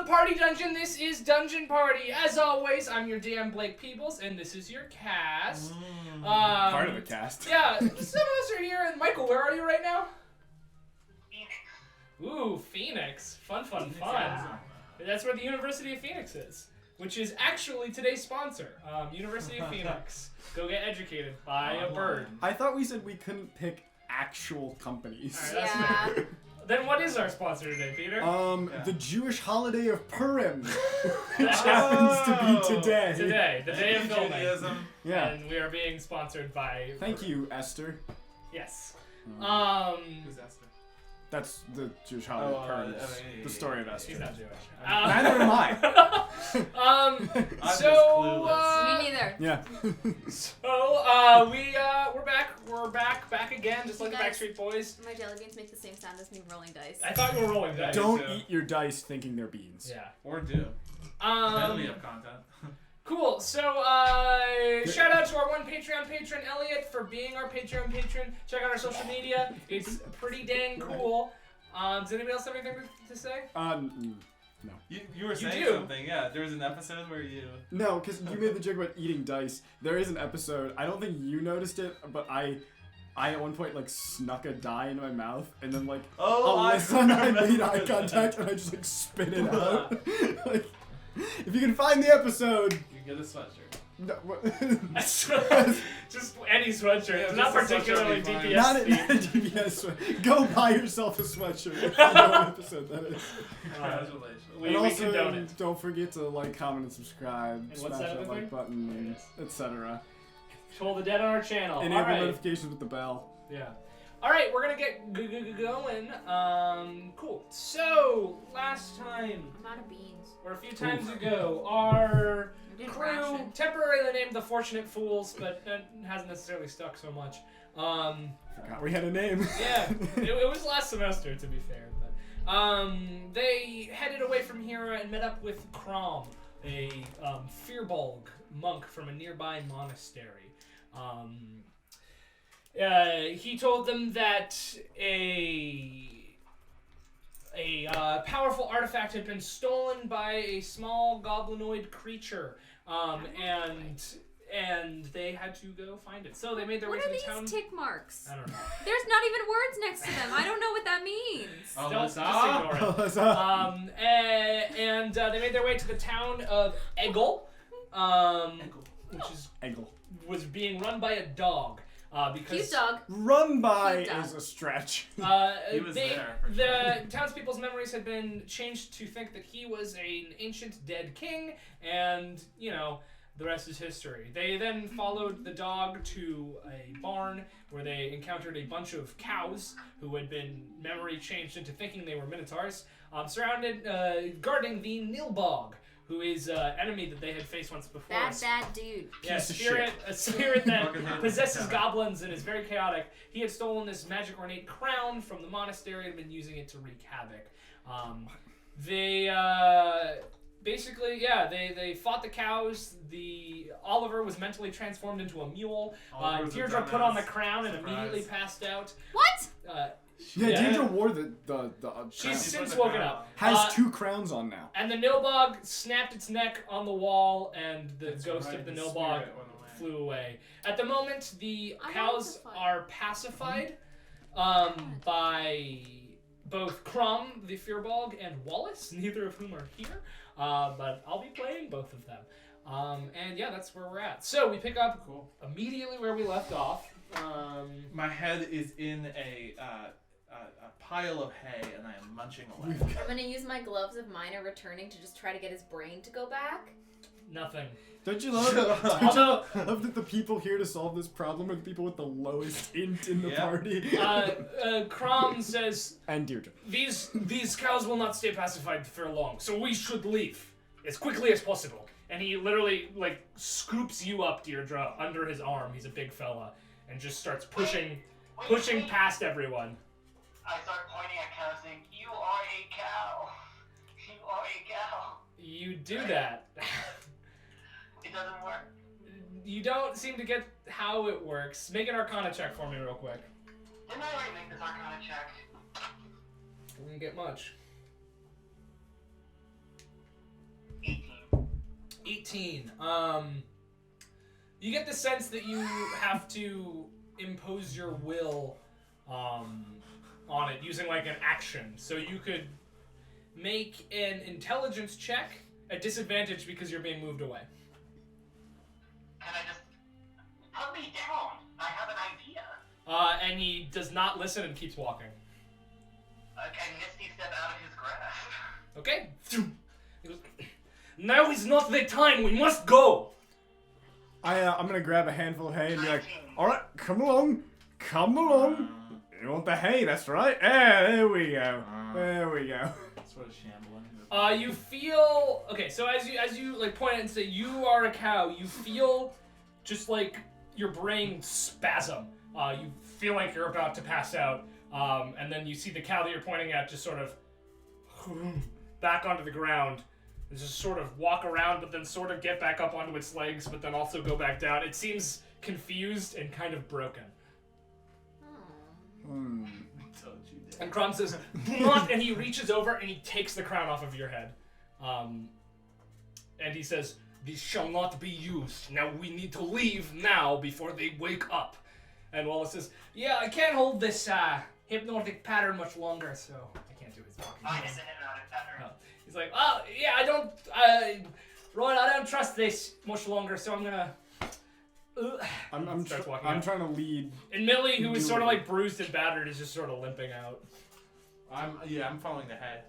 party dungeon. This is Dungeon Party. As always, I'm your DM, Blake Peebles, and this is your cast. Part of the cast. Yeah, some of us are here. And Michael, where are you right now? Phoenix. Ooh, Phoenix. Fun. That's where the University of Phoenix is, which is actually today's sponsor. University of Phoenix. Go get educated by a bird. I thought we said we couldn't pick actual companies. All right, that's fair. Then what is our sponsor today, Peter? The Jewish holiday of Purim, which happens to be today. Today, the day of filming. Judaism. Yeah. And we are being sponsored by... Thank you, Esther. Yes. Who's Esther? That's the Jewish holiday of Purim. The story of Esther. She's not Jewish. Neither am I. I'm just clueless. Me neither. Yeah. So, we're back again, just like the Backstreet Boys. My jelly beans make the same sound as me rolling dice. I thought you were rolling dice. Don't eat your dice thinking they're beans. Yeah. Or do. Then we have content. Cool. So, shout out to our one Patreon patron, Elliot, for being our Patreon patron. Check out our social media. It's pretty dang cool. Does anybody else have anything to say? No. You were saying something, yeah. There was an episode where you... No, because you made the joke about eating dice. There is an episode, I don't think you noticed it, but I at one point, like, snuck a die into my mouth, and then, like, Alyssa and I made eye contact, and I just, like, spit it out. Like, if you can find the episode... You get a sweatshirt. No, just any sweatshirt. Yeah, not just a particularly sweatshirt DPS. not a DPS sweatshirt. Go buy yourself a sweatshirt. If you know what episode that is. Congratulations. We also, condone it. don't forget to like, comment, and subscribe. And Smash what's that that other like thing? button, etc. Hold the dead on our channel. Enable All right. notifications with the bell. Yeah. All right, we're gonna get going. Cool. So last time, I'm out of beans. or a few times ago, our crew ration. temporarily named the Fortunate Fools, but that hasn't necessarily stuck so much. Forgot we had a name. Yeah, it was last semester, to be fair. But they headed away from here and met up with Crom, a Firbolg monk from a nearby monastery. He told them that a powerful artifact had been stolen by a small goblinoid creature, and they had to go find it. So they made their way to the town. What are these tick marks? I don't know. There's not even words next to them. I don't know what that means. Just ignore it. And they made their way to the town of Eggle, which was being run by a dog. Because Cute dog. Run by Cute dog. is a stretch. He was there, for the townspeople's memories had been changed to think that he was an ancient dead king, and, you know, the rest is history. They then followed the dog to a barn where they encountered a bunch of cows who had been memory changed into thinking they were minotaurs, guarding the Nilbog, who is an enemy that they had faced once before. Bad dude. Yeah, Piece of a spirit that Fucking possesses goblins and is very chaotic. He had stolen this magic ornate crown from the monastery and had been using it to wreak havoc. They fought the cows. Oliver was mentally transformed into a mule. Deirdre put on the crown and immediately passed out. What? Yeah, Deirdre wore the She's crown. since woken up. Has 2 crowns on now. And the Nilbog snapped its neck on the wall, and the ghost of the Nilbog flew away. At the moment, the cows are pacified by both Crom, the Firbolg, and Wallace, neither of whom are here. But I'll be playing both of them. And yeah, that's where we're at. So we pick up immediately where we left off. My head is in a pile of hay, and I am munching away. I'm gonna use my gloves of mine are returning to just try to get his brain to go back. Nothing. Don't you love that the people here to solve this problem are the people with the lowest int in the party? Crom says, and Deirdre. These cows will not stay pacified for long, so we should leave as quickly as possible. And he literally, like, scoops you up, Deirdre, under his arm. He's a big fella. And just starts pushing past everyone. I start pointing at cows saying, "You are a cow. You are a cow." You do that. It doesn't work. You don't seem to get how it works. Make an Arcana check for me real quick. Didn't I already make this Arcana check? We didn't get much. 19. You get the sense that you have to impose your will on it using like an action. So you could make an intelligence check at disadvantage because you're being moved away. Can I just put me down? I have an idea. And he does not listen and keeps walking. Can Misty step out of his grasp? Okay. He goes, now is not the time. We must go. I'm gonna grab a handful of hay and be like, 19. all right, come along. You want the hay? That's right. Yeah, there we go. There we go. Sort of shambling. You feel okay. So as you like point out and say you are a cow, you feel just like your brain spasm. You feel like you're about to pass out, and then you see the cow that you're pointing at just sort of back onto the ground, and just sort of walk around, but then sort of get back up onto its legs, but then also go back down. It seems confused and kind of broken. And Crom says, "Do not," and he reaches over and he takes the crown off of your head. And he says, "This shall not be used. Now we need to leave now before they wake up." And Wallace says, "Yeah, I can't hold this hypnotic pattern much longer, so I can't do his talking." I did the hypnotic pattern. He's like, "Oh, yeah, I don't trust this much longer, so I'm gonna." I'm Starts walking out. trying to lead. And Millie, who is sort of like bruised and battered, is just sort of limping out. I'm following the head.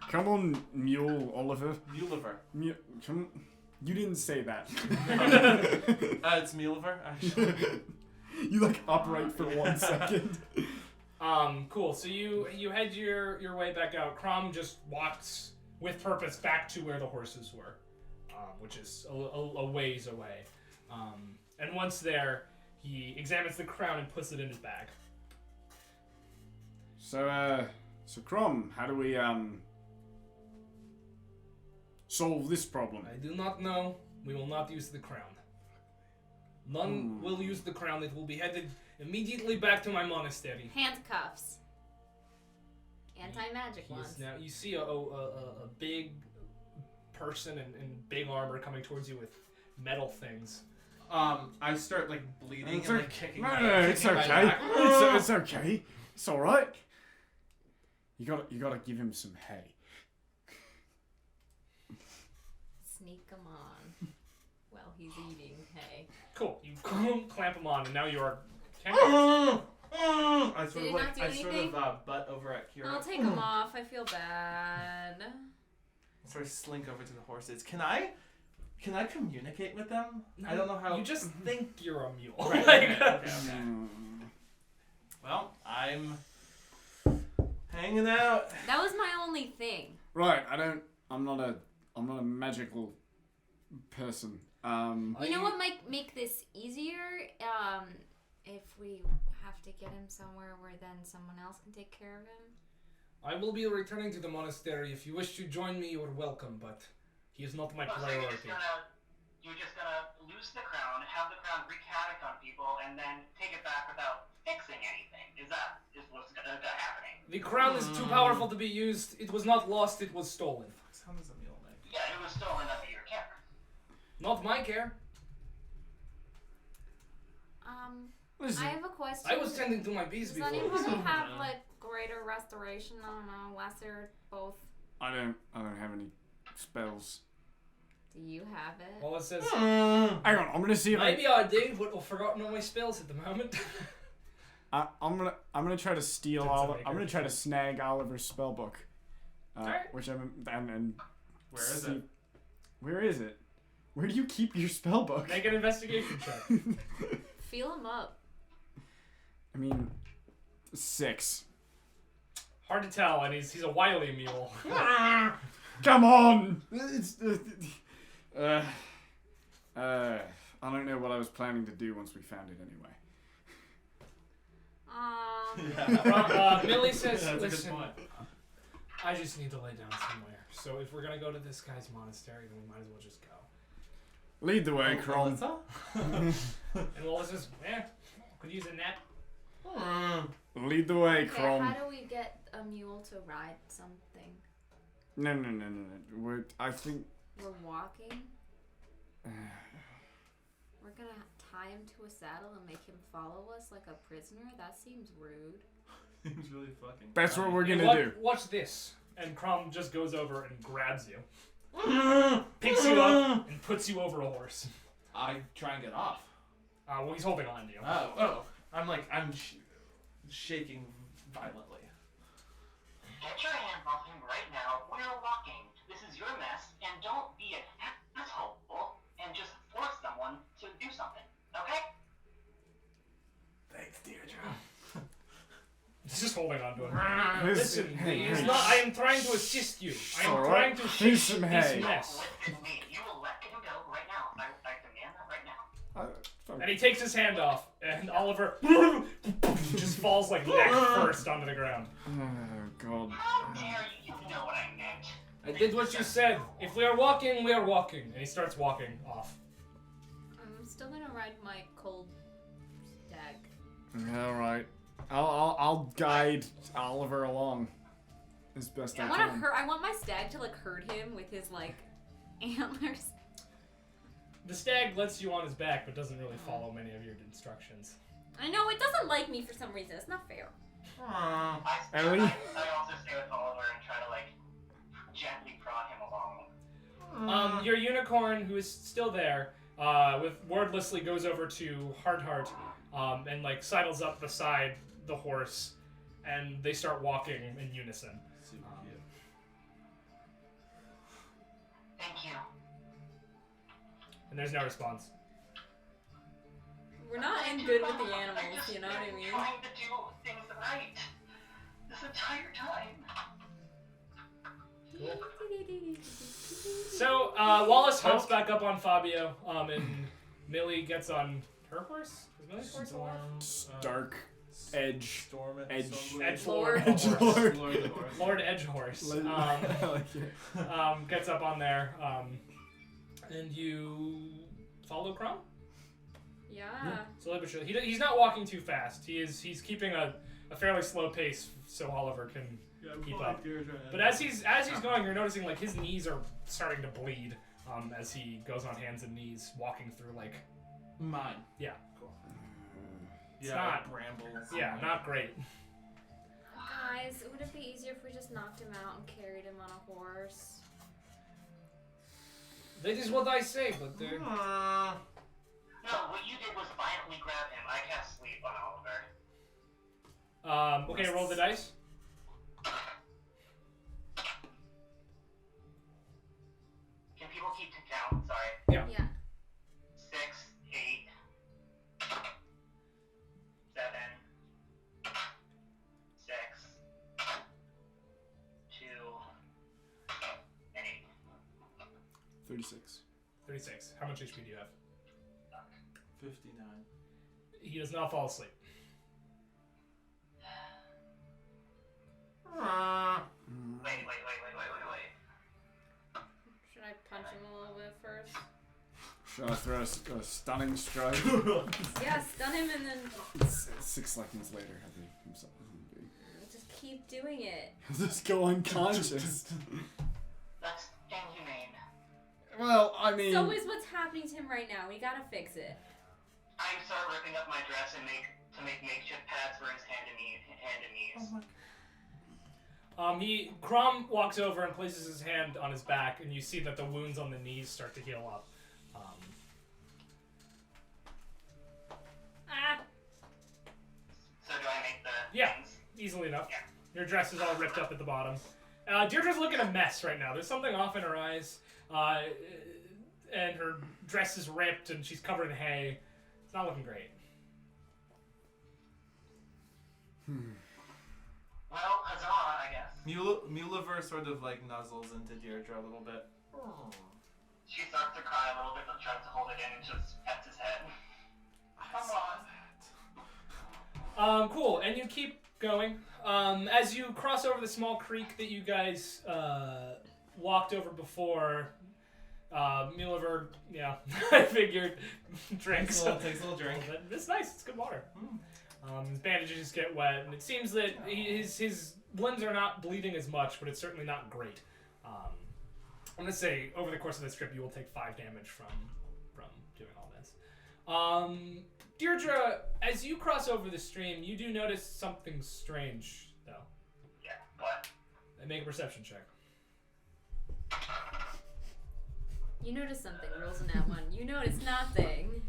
Come on, Mule Oliver. Muliver. Come. You didn't say that. It's Muliver, actually. You like upright for 1 second. Cool. So you head your way back out. Crom just walks with purpose back to where the horses were, which is a ways away. And once there, he examines the crown and puts it in his bag. So Crom, how do we solve this problem? I do not know. We will not use the crown. None will use the crown. It will be headed immediately back to my monastery. Handcuffs. Anti-magic ones. Now you see a big person in big armor coming towards you with metal things. I start like bleeding and like kicking my it's kicking my okay. back. It's okay. It's all right. You gotta give him some hay. Sneak them on while he's eating hay. Cool. You clamp him on, and now you are. I sort Did of it like not do I sort anything? of butt over at Kira. I'll take them off. I feel bad. Sort of slink over to the horses. Can I communicate with them? I don't know how. You just think you're a mule. Right. Like, Okay. Well, I'm hanging out. That was my only thing. Right. I'm not a magical person. You know what might make this easier? If we have to get him somewhere where then someone else can take care of him. I will be returning to the monastery. If you wish to join me, you are welcome, but he is not my So priority. you're just gonna lose the crown, have the crown wreak havoc on people, and then take it back without fixing anything. Is what's gonna happening? The crown is too powerful to be used. It was not lost, it was stolen. How does a mule make? Yeah, it was stolen under your care. Not my care. Listen, I have a question. I was tending to my bees Does before. anybody have like greater restoration? I don't know, lesser, both. I don't have any spells. Do you have it? Well, it says, Hang on, I'm gonna see if maybe I do, but I've forgotten all my spells at the moment. I'm gonna try to steal I'm gonna try to snag Oliver's spellbook. Alright. Which and Where is see- it? Where is it? Where do you keep your spellbook? Make an investigation check. Feel him up. I mean, 6. Hard to tell, and he's a wily mule. Come on! It's I don't know what I was planning to do once we found it anyway. Millie says, That's a good listen, point. I just need to lay down somewhere. So if we're gonna go to this guy's monastery, then we might as well just go. Lead the way, Crom. And Wallace says, could use a nap. Lead the way, Okay, Crom. how do we get a mule to ride something? No. I think we're walking. We're gonna tie him to a saddle and make him follow us like a prisoner? That seems rude. Seems really fucking. That's funny. what we're gonna do. Watch this. And Crom just goes over and grabs you, picks you up, and puts you over a horse. I try and get off. Well, he's holding on to you. Oh. I'm shaking violently. Get your hands off him right now. We're walking. This is your mess, and don't be an asshole and just force someone to do something. Okay? Thanks, Deirdre. He's just holding on to him. Listen, Listen, hey, it's hey. not. I am trying to assist you. I am Alright. trying to fix Some this hay. mess. Listen to me. You will let him go right now. I demand that right now. And he takes his hand off, and Oliver just falls like neck first onto the ground. Oh God. How dare you? You know what I meant. I did what you said. If we are walking, we are walking. And he starts walking off. I'm still gonna ride my cold stag. All right. I'll guide Oliver along as best I can. I want my stag to like hurt him with his like antlers. The stag lets you on his back, but doesn't really follow many of your instructions. I know it doesn't like me for some reason. It's not fair. I also stay with Oliver and try to like gently prod him along. Your unicorn, who is still there, wordlessly goes over to Hardheart, and like sidles up beside the horse, and they start walking in unison. Super cute. Thank you. And there's no response. We're not in good with the animals, you know what I mean? I'm trying to do things right this entire time. So Wallace hops back up on Fabio, and Millie gets on her horse. Is Millie's horse alive? Stark Edge. Edgelord. Edgelord. Lord Edgehorse. I like it. Gets up on there, and you follow Crom? Yeah. Slowly but surely. He's not walking too fast. He's keeping a fairly slow pace so Oliver can keep up. But as he's going, you're noticing like his knees are starting to bleed as he goes on hands and knees, walking through like mine. Yeah. Cool. It's not brambles. Yeah, not great. Guys, would it be easier if we just knocked him out and carried him on a horse? That is what I say, but No, what you did was violently grab him. I cast sleep on Oliver. Okay, roll the dice. Can people keep count? Sorry. Yeah. 6, 8, 7, 6, 2, and 8. 36. 36. How much HP do you have? 59. He does not fall asleep. Wait. Should I punch him a little bit first? Should I throw a stunning strike? Yeah, stun him and then 6 seconds later, have himself. just keep doing it. Just go unconscious. That's inhumane. Well, I mean. So is what's happening to him right now. We gotta fix it. I start ripping up my dress and make makeshift pads for his hand and knees. Crom walks over and places his hand on his back, and you see that the wounds on the knees start to heal up. So do I make the things? Easily enough. Yeah. Your dress is all ripped up at the bottom. Deirdre's looking a mess right now. There's something off in her eyes, and her dress is ripped, and she's covered in hay. It's not looking great. Well, huzzah, I guess. Muliver sort of like nuzzles into Deirdre a little bit. She starts to cry a little bit, but tries to hold it in and just pets his head. Come on. Cool, and you keep going. As you cross over the small creek that you guys walked over before, Muliver, yeah, I figured, drinks. Takes a little drink. It's nice, it's good water. His bandages get wet, and it seems that his limbs are not bleeding as much, but it's certainly not great. I'm gonna say over the course of this trip, you will take 5 damage from doing all this. Deirdre, as you cross over the stream, you do notice something strange, though. Yeah. What? Make a perception check. You notice something, rolls in that one. You notice nothing.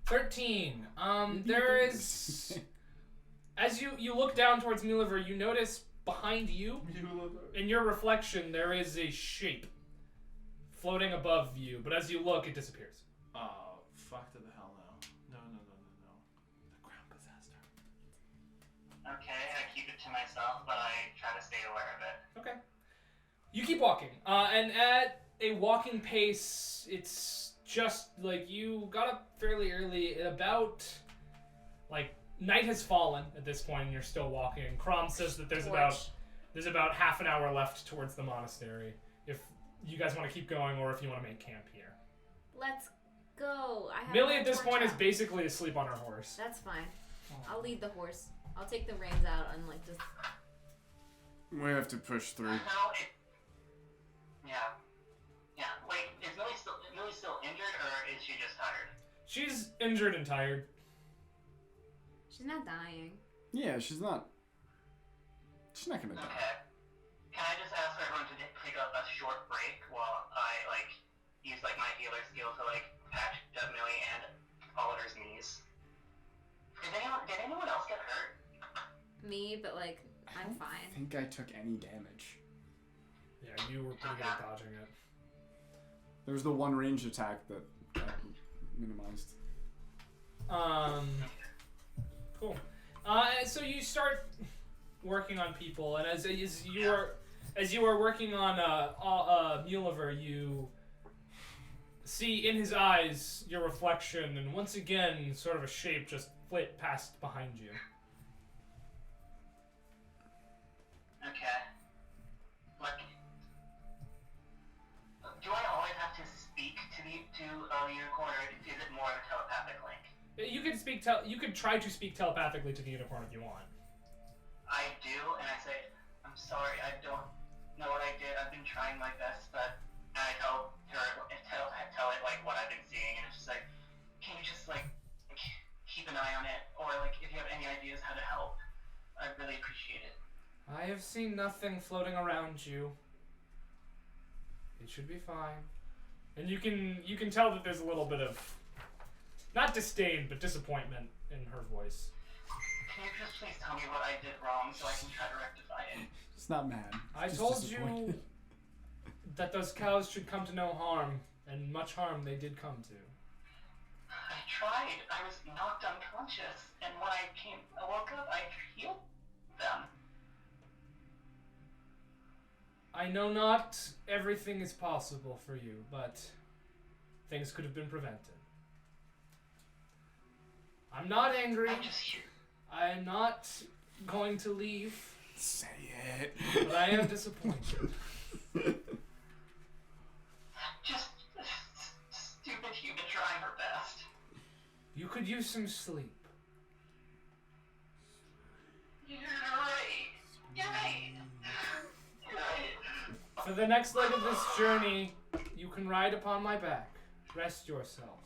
13. There is... As you look down towards Muliver, you notice behind you, in your reflection, there is a shape floating above you, but as you look, it disappears. Oh, fuck to the hell no. No. The ground possessed her. Okay, I keep it to myself, but I try to stay aware of it. Okay. You keep walking, and at a walking pace, it's just like you got up fairly early. At about night has fallen at this point, and you're still walking. Crom says that there's about half an hour left towards the monastery. If you guys want to keep going, or if you want to make camp here. Let's go. Millie at this point is basically asleep on her horse. That's fine. I'll lead the horse. I'll take the reins out and just. We have to push through. Yeah. Wait, is Millie still injured, or is she just tired? She's injured and tired. She's not dying. Yeah, she's not gonna die. Okay. Can I just ask everyone to take a short break while I use my healer skill to patch up Millie and Oliver's knees? Did anyone else get hurt? Me, but I'm fine. I think I took any damage. Yeah, you were pretty good at dodging it. There was the one ranged attack that got minimized. Cool. So you start working on people, and as you are working on Muliver, you see in his eyes your reflection, and once again, sort of a shape just flit past behind you. Okay. Do I always have to speak to the unicorn, or is it more of a telepathic link? You could you could try to speak telepathically to the unicorn if you want. I do, and I say, I'm sorry, I don't know what I did. I've been trying my best, but and I tell it what I've been seeing, and it's just can you just keep an eye on it, or if you have any ideas how to help, I'd really appreciate it. I have seen nothing floating around you. It should be fine. And you can tell that there's a little bit of not disdain, but disappointment in her voice. Can you just please tell me what I did wrong so I can try to rectify it? It's not mad. I told you that those cows should come to no harm, and much harm they did come to. I tried. I was knocked unconscious, and when I woke up, I healed them. I know not everything is possible for you, but things could have been prevented. I'm not angry. I'm just here. I'm not going to leave. Say it. But I am disappointed. Just stupid human trying her best. You could use some sleep. You're right. You're right. You're right. For the next leg of this journey, you can ride upon my back. Rest yourself.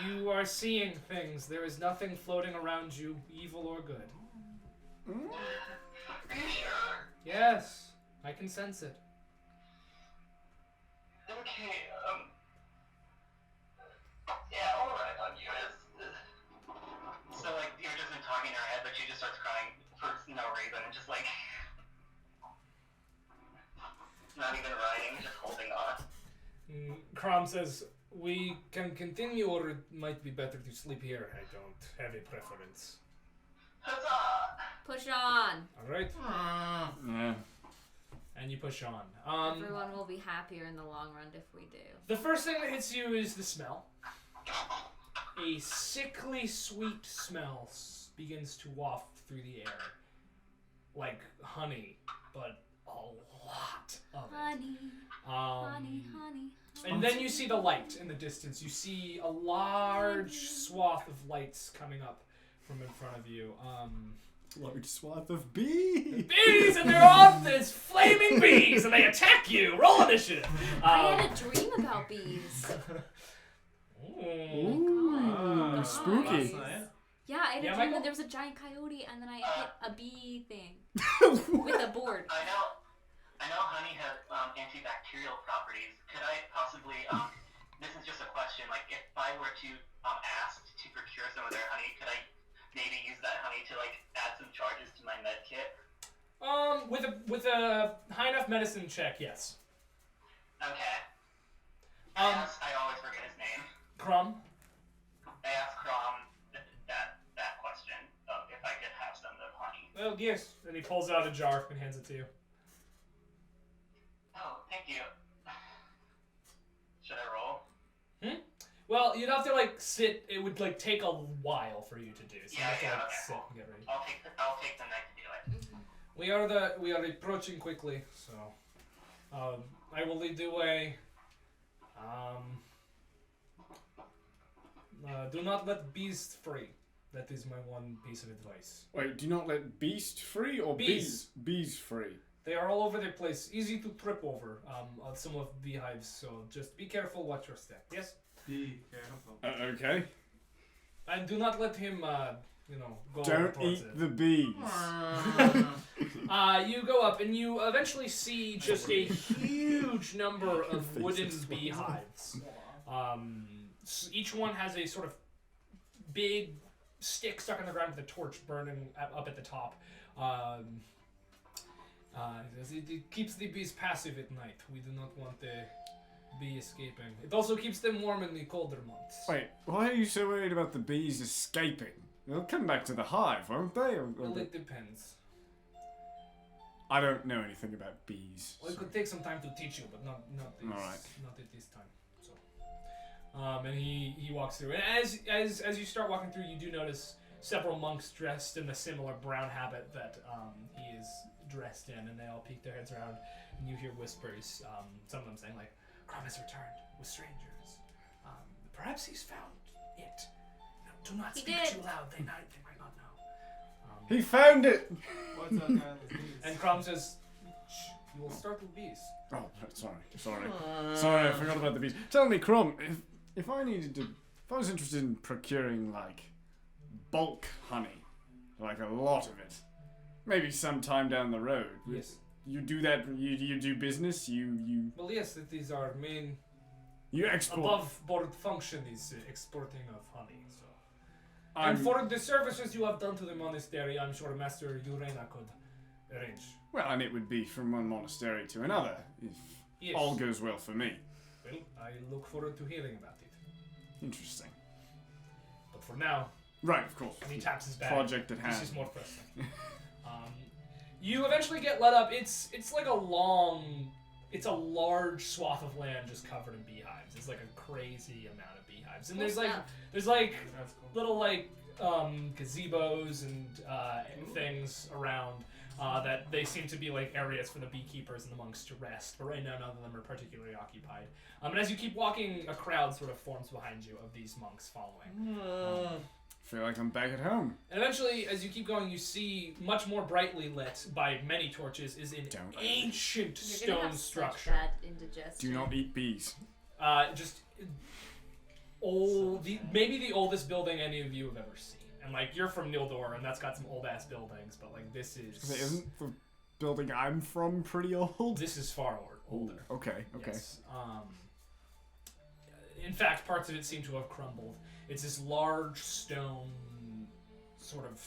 You are seeing things. There is nothing floating around you, evil or good. Are you sure? Yes, I can sense it. Okay, yeah, alright, on you. So, you're just been talking in her head, but she just starts crying for no reason, and just not even riding, just holding on. Crom says, we can continue, or it might be better to sleep here. I don't have a preference. Huzzah! Push on. Alright. Yeah. And you push on. Everyone will be happier in the long run if we do. The first thing that hits you is the smell. A sickly sweet smell begins to waft through the air. Like honey, but a lot of Honey, it. honey, honey. And then you see the light in the distance. You see a large swath of lights coming up from in front of you. Large swath of bees. Bees, and they're on this flaming bees, and they attack you. Roll initiative. I had a dream about bees. Ooh, spooky. Yeah, I had a dream Michael? that there was a giant coyote, and then I hit a bee thing with a board. I know honey has antibacterial properties. Could I possibly, this is just a question, like if I were to ask to procure some of their honey, could I maybe use that honey to like add some charges to my med kit? With a high enough medicine check, yes. Okay. I always forget his name. Crumb. I asked Crom that question of if I could have some of the honey. Well, yes. And he pulls out a jar and hands it to you. Oh, thank you. Should I roll? Well, you'd have to like sit. It would like take a while for you to do. So you have to like okay, sit cool. and get ready. I'll take the night to do it. We are approaching quickly, so I will lead the way. Do not let beasts free. That is my one piece of advice. Wait, do not let beast free or Bees. Bees free. They are all over the place, easy to trip over on some of the beehives, so just be careful, watch your step. Yes? Be careful. Okay. And do not let him, go Don't towards eat it. the bees. You go up and you eventually see just a huge number of wooden beehives. Each one has a sort of big stick stuck in the ground with a torch burning up at the top. It keeps the bees passive at night. We do not want the bee escaping. It also keeps them warm in the colder months. Wait, why are you so worried about the bees escaping? They'll come back to the hive, won't they? Well, it depends. I don't know anything about bees. Well, it could take some time to teach you, but not at this time. So, and he walks through, and as you start walking through, you do notice several monks dressed in the similar brown habit that he is dressed in, and they all peek their heads around, and you hear whispers. Some of them saying like, "Crom has returned with strangers. Perhaps he's found it. No, do not speak too loud. They might not know." He found it! What's up, guys? And Crom says, "Shh, you will start with bees." Oh, sorry, I forgot about the bees. Tell me, Crom, if I was interested in procuring like bulk honey, like a lot of it, maybe sometime down the road. Yes. You do that. You do business. You. Well, yes, that is our main You export. above board function is exporting of honey. So, I'm- and for the services you have done to the monastery, I'm sure Master Urena could arrange. Well, and it would be from one monastery to another if Yes. all goes well for me. Well, I look forward to hearing about it. Interesting. But for now, Right, of course. and he taps his bag. Project at hand. This is more pressing. You eventually get let up. It's like it's a large swath of land just covered in beehives. It's like a crazy amount of beehives, and Cool there's stuff. That's cool. little gazebos and things around that they seem to be like areas for the beekeepers and the monks to rest. But right now, none of them are particularly occupied. And as you keep walking, a crowd sort of forms behind you of these monks following. Feel like I'm back at home. And eventually, as you keep going, you see much more brightly lit by many torches is an Don't. ancient You're gonna stone have structure. Such bad indigestion. Do not eat bees. Just old, maybe the oldest building any of you have ever seen. And like you're from Nildor, and that's got some old ass buildings, but like this Isn't the building I'm from pretty old? this is far older. Ooh, okay. Yes. In fact, parts of it seem to have crumbled. It's this large stone, sort of,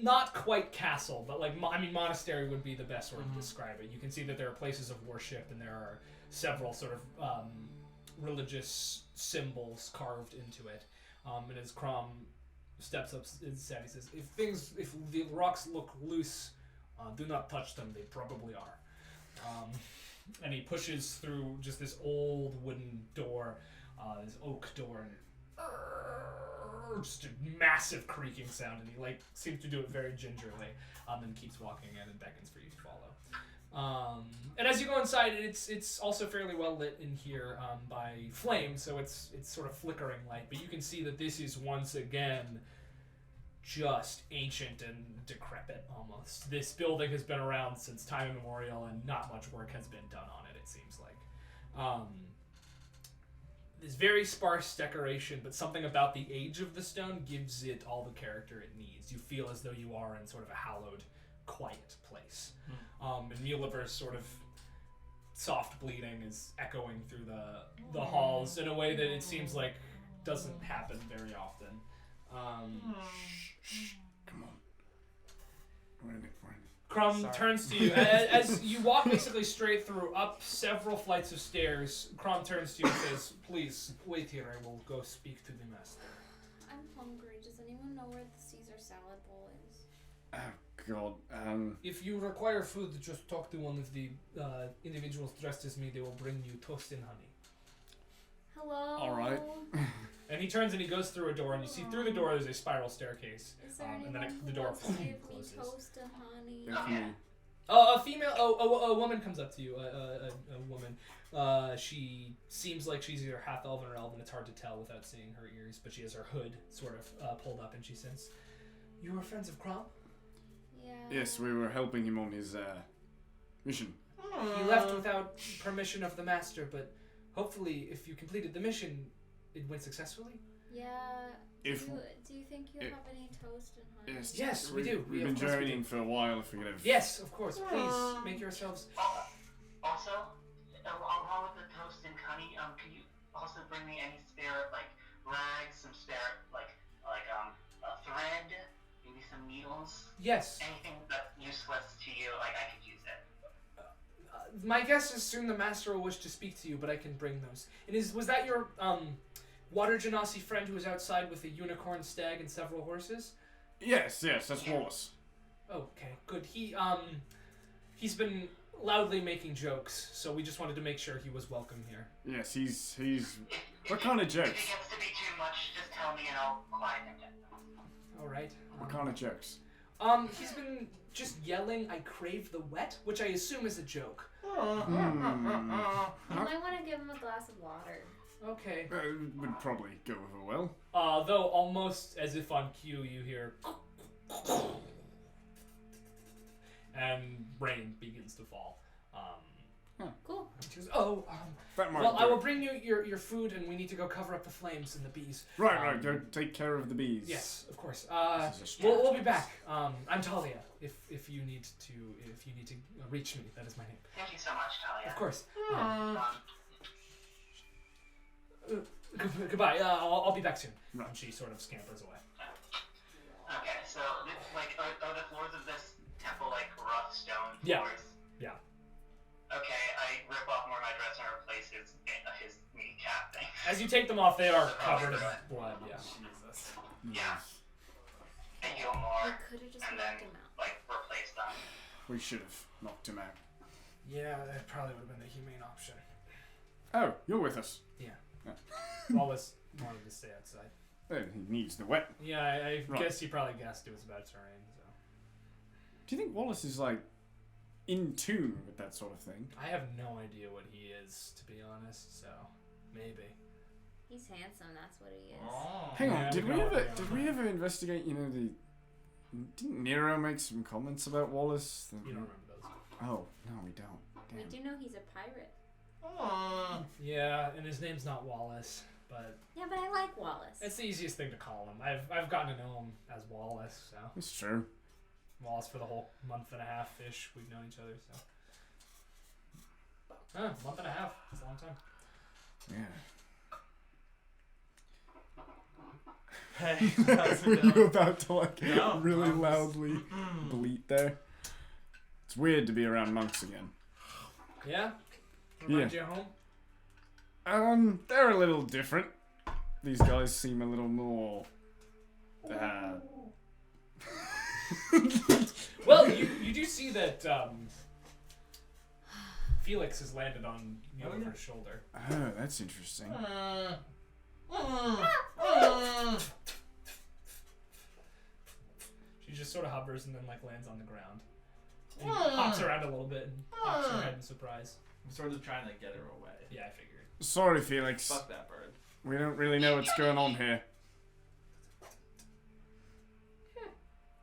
not quite castle, but like, monastery would be the best word to describe it. You can see that there are places of worship, and there are several sort of religious symbols carved into it. And as Crom steps up instead, he says, if the rocks look loose, do not touch them. They probably are. And he pushes through just this old wooden door, this oak door, and just a massive creaking sound, and he like seems to do it very gingerly, and keeps walking in and beckons for you to follow. And as you go inside, it's also fairly well lit in here by flame, so it's sort of flickering light, but you can see that this is once again just ancient and decrepit almost. This building has been around since time immemorial, and not much work has been done on it seems like. There's very sparse decoration, but something about the age of the stone gives it all the character it needs. You feel as though you are in sort of a hallowed, quiet place. And Muliver's sort of soft bleeding is echoing through the halls in a way that it seems like doesn't happen very often. Shh. Come on. We're in it. Crumb turns to you. As you walk basically straight through, up several flights of stairs, Crumb turns to you and says, please, wait here, I will go speak to the master. I'm hungry. Does anyone know where the Caesar salad bowl is? Oh, God. If you require food, just talk to one of the individuals dressed as me. They will bring you toast and honey. Hello? Alright. And he turns and he goes through a door, and you see through the door there's a spiral staircase. Is there And anyone then the who door wants to give me closes. toast and honey? Definitely. A female, a woman comes up to you. A woman. She seems like she's either half elven or elven. It's hard to tell without seeing her ears, but she has her hood sort of pulled up, and she says, "You are friends of Crom?" Yeah. Yes, we were helping him on his mission. He left without permission of the master, but hopefully, if you completed the mission, it went successfully. Yeah. If Do you think you have any toast and honey? Yes, we do. We've been journeying for a while. If we could have. Yes, of course. Please make yourselves. Also, along with the toast and honey, can you also bring me any spare like rags, some spare like thread, maybe some needles? Yes. Anything that's useless to you, like I could use it. My guess is soon the master will wish to speak to you, but I can bring those. And was that your water genasi friend who was outside with a unicorn stag and several horses? Yes, that's Wallace. Okay, good. He's been loudly making jokes, so we just wanted to make sure he was welcome here. Yes, he's. What kind of jokes? If it gets to be too much, just tell me and I'll quiet him down. All right. What kind of jokes? He's been just yelling, "I crave the wet," which I assume is a joke. You might want to give him a glass of water. Okay. Would probably go over well. Though almost as if on cue, you hear, and rain begins to fall. Cool. She goes, well, I will bring you your food, and we need to go cover up the flames and the bees. Right. Go take care of the bees. Yes, of course. We'll be back. I'm Talia. If you need to reach me, that is my name. Thank you so much, Talia. Of course. Goodbye. I'll be back soon. Right. And she sort of scampers away. Okay, so are the floors of this temple like rough stone Yeah. floors? Yeah. Okay, I rip off more of my dress and replace his kneecap thing. As you take them off, they are covered in blood. Yeah. Jesus. Yeah. I heal more, We could have just and knocked then him out. like replace them. We should have knocked him out. Yeah, that probably would have been the humane option. Oh, you're with us. Wallace wanted to stay outside. Well, he needs the wet. Yeah, I Right. guess he probably guessed it was about to rain. So Do you think Wallace is like in tune with that sort of thing? I have no idea what he is, to be honest. So maybe. He's handsome, that's what he is. Oh. Hang on, Yeah, did no, yeah. we ever investigate? Didn't Nero make some comments about Wallace? You don't remember those. Oh no, we don't. We Damn. do know he's a pirate. Yeah, and his name's not Wallace, but Yeah, but I like Wallace. it's the easiest thing to call him. I've gotten to know him as Wallace, so It's true. Wallace for the whole month and a half ish we've known each other. So month and a half. It's a long time. Yeah. Hey, how's Were it you going? about to like No, really I was- loudly bleat there? It's weird to be around monks again. Yeah. Remind you of home? They're a little different. These guys seem a little more. Well, you do see that Felix has landed on Muliver's shoulder. Oh, that's interesting. She just sort of hovers and then like lands on the ground. And hops around a little bit and pops her head in surprise. I'm sort of trying to get her away. Yeah, I figured. Sorry, Felix. Fuck that bird. We don't really know what's going on here.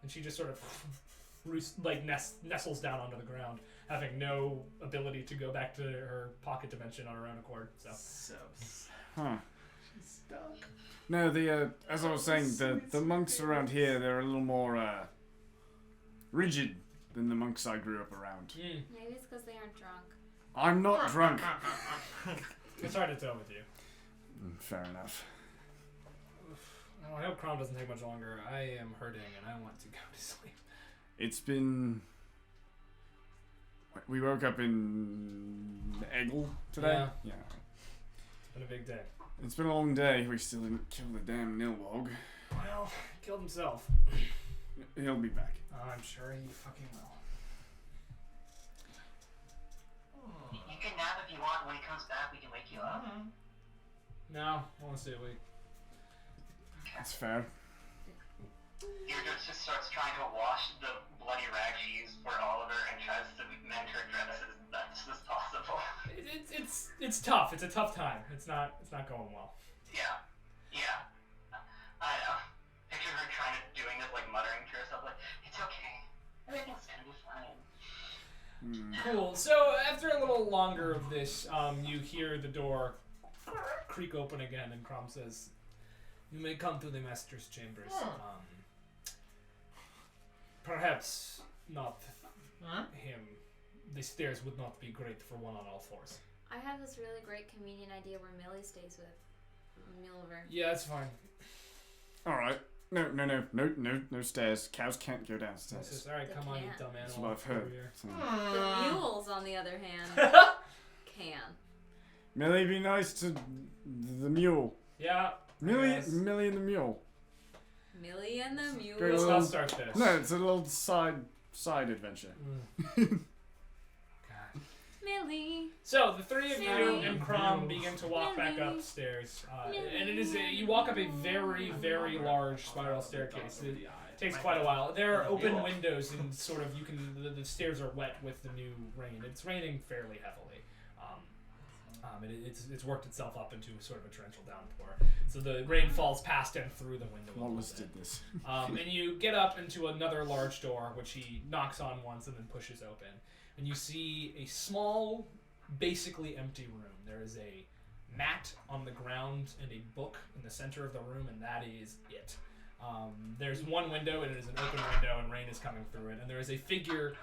And she just sort of nestles down onto the ground, having no ability to go back to her pocket dimension on her own accord. So. Huh. She's stuck. No, as I was saying, the monks around here, they're a little more rigid than the monks I grew up around. Maybe it's because they aren't drunk. I'm not drunk. It's hard to tell with you. Fair enough. Well, I hope Crom doesn't take much longer. I am hurting and I want to go to sleep. It's been... We woke up in Eggle today? Yeah. It's been a big day. It's been a long day. We still didn't kill the damn Nilbog. Well, he killed himself. He'll be back. I'm sure he fucking will. You can nap if you want. When he comes back, we can wake you up. No, I want to stay awake. That's fair. Deirdre just starts trying to wash the bloody rag she used for Oliver and tries to mend her dress as best as possible. It's tough. It's a tough time. It's not going well. Yeah. I know. Picture her trying to doing this, like muttering to herself, like, it's okay. Everything's gonna be fine. Cool. So after a little longer of this, you hear the door creak open again, and Crom says, "You may come to the master's chambers. Perhaps not him. The stairs would not be great for one on all fours." I have this really great convenient idea where Millie stays with Milver. Yeah, that's fine. All right. No stairs. Cows can't go downstairs. All right, They come on, you can't. dumb animal. That's what I've heard. Over here. So. The mules, on the other hand, can. Millie, be nice to the mule. Yeah. Millie and the mule. Millie and the mule. Great Let's little- not start this. No, it's a little side adventure. God. Millie. So the three of you Millie. and Crom begin to walk back Millie. upstairs, and it is you walk up a very, very large spiral staircase. It takes quite a while. There are open windows, and sort of the stairs are wet with the new rain. It's raining fairly heavily. It's worked itself up into sort of a torrential downpour. So the rain falls past and through the window. Wallace did this. And you get up into another large door, which he knocks on once and then pushes open. And you see a small, basically empty room. There is a mat on the ground and a book in the center of the room, and that is it. There's one window, and it is an open window, and rain is coming through it. And there is a figure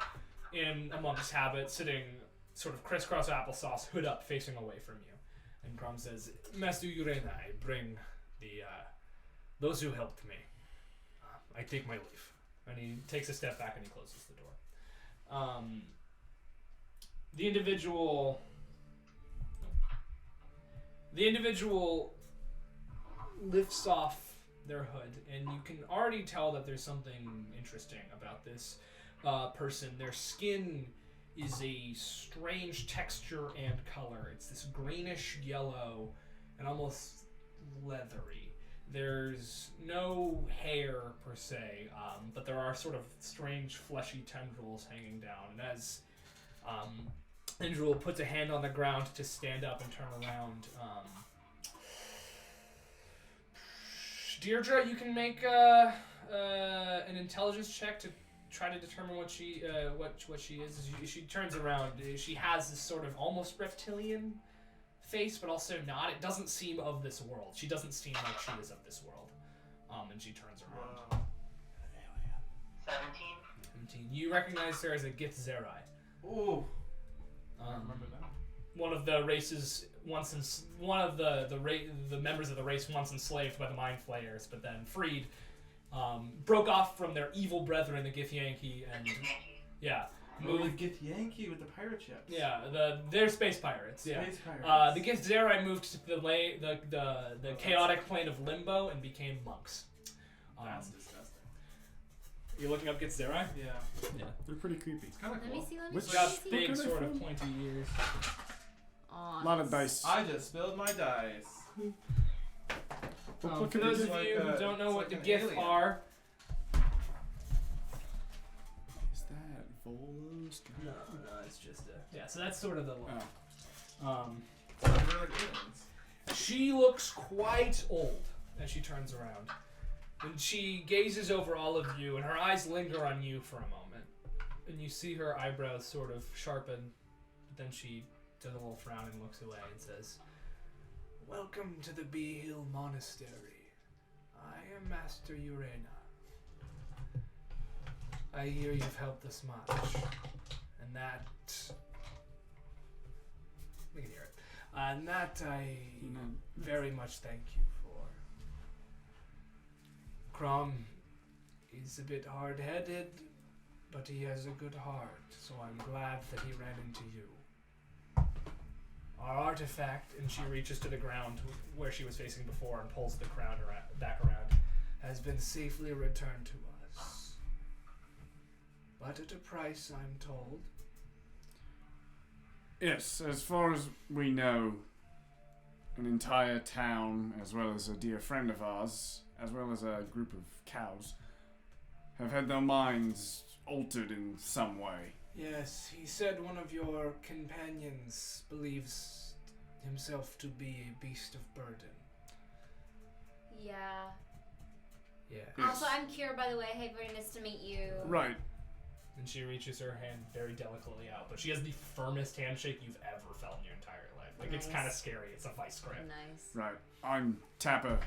in a monk's habit sitting sort of crisscross applesauce, hood up, facing away from you. And Crom says, "Master Urena, I bring those who helped me. I take my leave." And he takes a step back and he closes the door. The individual lifts off their hood, and you can already tell that there's something interesting about this person. Their skin is a strange texture and color. It's this greenish yellow and almost leathery. There's no hair per se, but there are sort of strange fleshy tendrils hanging down. And as Andrew puts a hand on the ground to stand up and turn around, Deirdre, you can make an intelligence check to try to determine what she is. She turns around. She has this sort of almost reptilian face, but also not. It doesn't seem of this world. She doesn't seem like she is of this world. And she turns around. 17. You recognize her as a Gith Zerai. Ooh. I remember that. One of the races the members of the race once enslaved by the Mind Flayers, but then freed. Broke off from their evil brethren, the Gith Yankee, and Moved Gith Yankee with the pirate ships. Yeah, they're space pirates. Yeah, Space pirates. The Gith Zerai moved to the chaotic plane of Limbo and became monks. That's disgusting. You're looking up Gith Zerai? Yeah. They're pretty creepy. It's kind of Let me cool. see. Which It's got see. big, Look at sort it of from- pointy ears. A lot of dice. I just spilled my dice. What For could those it of be? you who like don't know it's what the like an Gith alien. are, Is that Volos? no, it's just so that's sort of the look. Oh. They're like aliens. She looks quite old as she turns around. And she gazes over all of you, and her eyes linger on you for a moment. And you see her eyebrows sort of sharpen, but then she does a little frown and looks away and says, "Welcome to the Bee Hill Monastery. I am Master Urena. I hear you've helped us much, and that... we can hear it. And that I very much thank you for. Crom is a bit hard-headed, but he has a good heart, so I'm glad that he ran into you. Our artifact," and she reaches to the ground where she was facing before and pulls the crown back around, "has been safely returned to us. But at a price, I'm told." Yes, as far as we know, an entire town, as well as a dear friend of ours, as well as a group of cows, have had their minds altered in some way. Yes, he said one of your companions believes himself to be a beast of burden. Yeah. Yeah. Also, I'm Kira, by the way. Hey, very nice to meet you. Right. And she reaches her hand very delicately out, but she has the firmest handshake you've ever felt in your entire life. Like, Nice. It's kind of scary. It's a vice grip. Nice. Right. I'm Tapper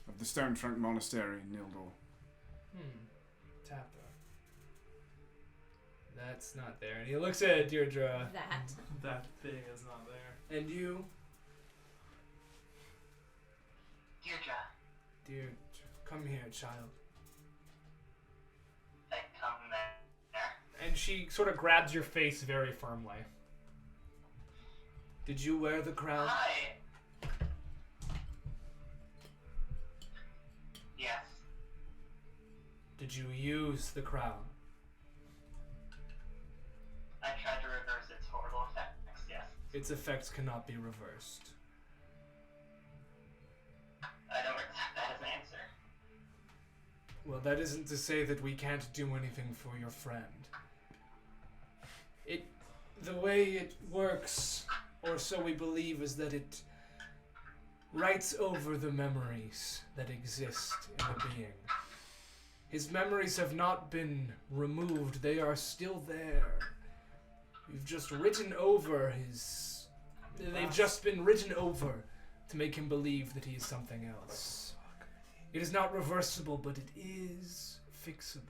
of the Stone Trunk Monastery in Nildor. Tapper. That's not there. And he looks at Deirdre. That thing is not there. And you? Deirdre, Deirdre, come here, child. I come there. And she sort of grabs your face very firmly. Did you wear the crown? Hi. Yes. Did you use the crown? I tried to reverse its horrible effects, yes. Its effects cannot be reversed. I don't accept that as an answer. Well, that isn't to say that we can't do anything for your friend. The way it works, or so we believe, is that it writes over the memories that exist in the being. His memories have not been removed, they are still there. We've just written over his... They've just been written over to make him believe that he is something else. It is not reversible, but it is fixable.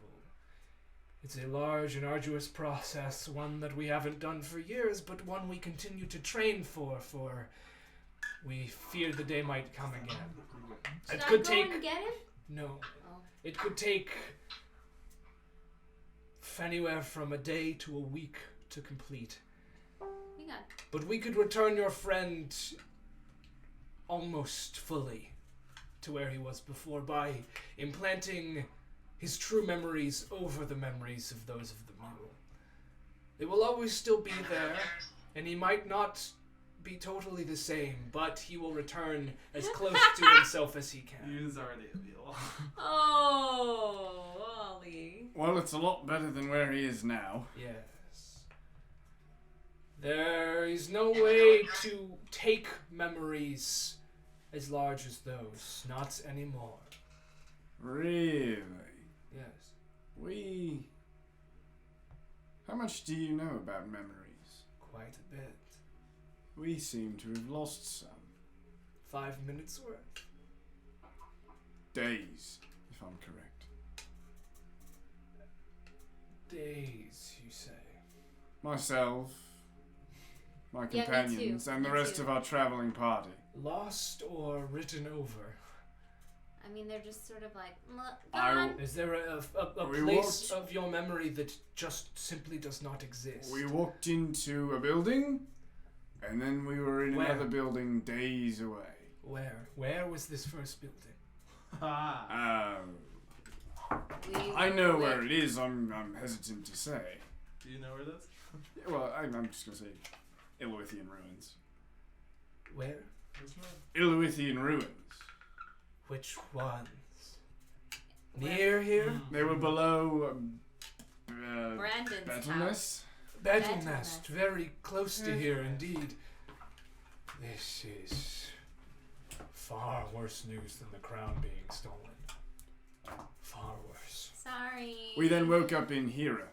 It's a large and arduous process, one that we haven't done for years, but one we continue to train for we fear the day might come again. Should It I could go take... and get him? No. Oh. It could take anywhere from a day to a week to complete. We got... But we could return your friend almost fully to where he was before by implanting his true memories over the memories of those of the mule. They will always still be there, and he might not be totally the same, but he will return as close to himself as he can. He is already a beetle. Oh, Ollie. Well, it's a lot better than where he is now. Yes. There is no way to take memories as large as those. Not anymore. Really? Yes. How much do you know about memories? Quite a bit. We seem to have lost some. 5 minutes worth. Days, if I'm correct. Days, you say? Myself, my Yeah, me companions, too. and the Me rest too. of our traveling party. Lost or written over? I mean, they're just sort of like, I- gone. Is there a We place walked- of your memory that just simply does not exist? We walked into a building, and then we were in Where? another building days away. Where? Where was this first building? Ah. I know where it is. I'm hesitant to say. Do you know where it is? Yeah, well, I'm just gonna say Illowithian ruins. Where? Which one? Illowithian ruins. Which ones? Near here? They were below Brandon's Battle house. Nest. Battle Battle Nest, Nest. very close to here indeed. This is far worse news than the crown being stolen. Far worse. Sorry. We then woke up in Hira.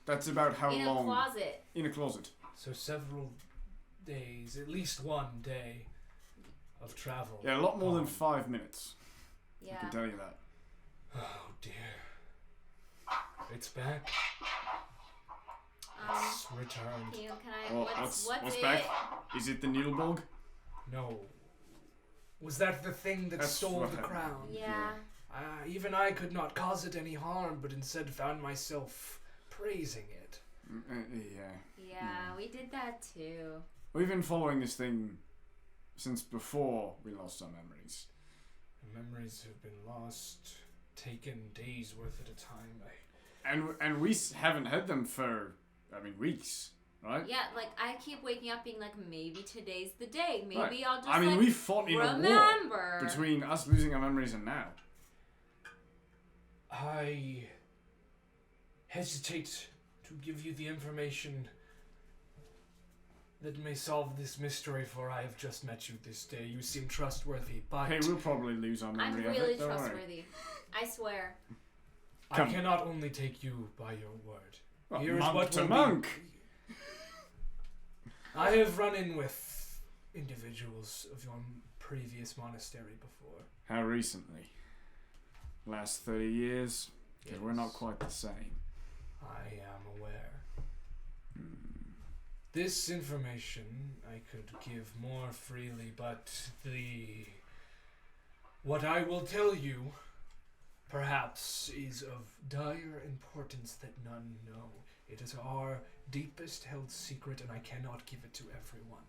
That's about how in long? a closet. In a closet. So several days, at least one day of travel. Yeah, a lot more than 5 minutes. Yeah. I can tell you that. Oh dear. It's back. Um, It's returned. can I? Oh, What's what's it? back? Is it the Needleborg? No. Was that the thing that That's stole what the happened. crown? Yeah. Even I could not cause it any harm, but instead found myself praising it. Yeah. Yeah, we did that too. We've been following this thing since before we lost our memories. The memories have been lost, taken days worth at a time. And we haven't had them for, weeks, right? Yeah, like I keep waking up being like, maybe today's the day. Maybe Right. I'll just we fought in a war remember. between us losing our memories and now. I hesitate to give you the information that may solve this mystery, for I have just met you this day. You seem trustworthy, but Hey, we'll probably lose our I'm memory really of it, don't worry. trustworthy. I swear. I Come. cannot only take you by your word. Well, Here is monk what to will be- monk. I have run in with individuals of your previous monastery before. How recently? Last 30 years? Because we're not Yes. quite the same. I am aware. This information I could give more freely, but what I will tell you perhaps is of dire importance that none know. It is our deepest held secret, and I cannot give it to everyone.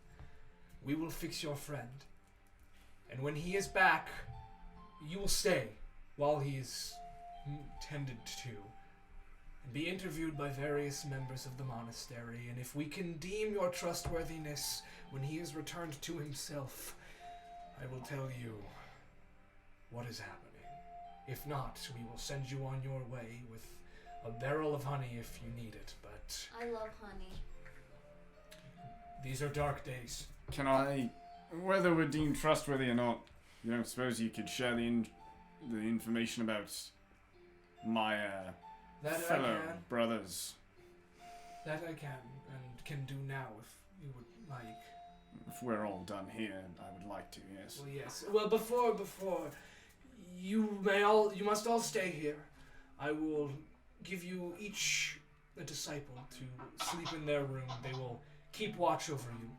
We will fix your friend, and when he is back, you will stay while he is tended to, and be interviewed by various members of the monastery, and if we can deem your trustworthiness when he is returned to himself, I will tell you what is happening. If not, we will send you on your way with a barrel of honey if you need it, but I love honey. these are dark days. Can I, whether we're deemed trustworthy or not, suppose you could share the information about my That fellow I can. brothers. That I can, and can do now if you would like. If we're all done here, I would like to, yes. Well, yes. Well, before you must all stay here. I will give you each a disciple to sleep in their room. They will keep watch over you,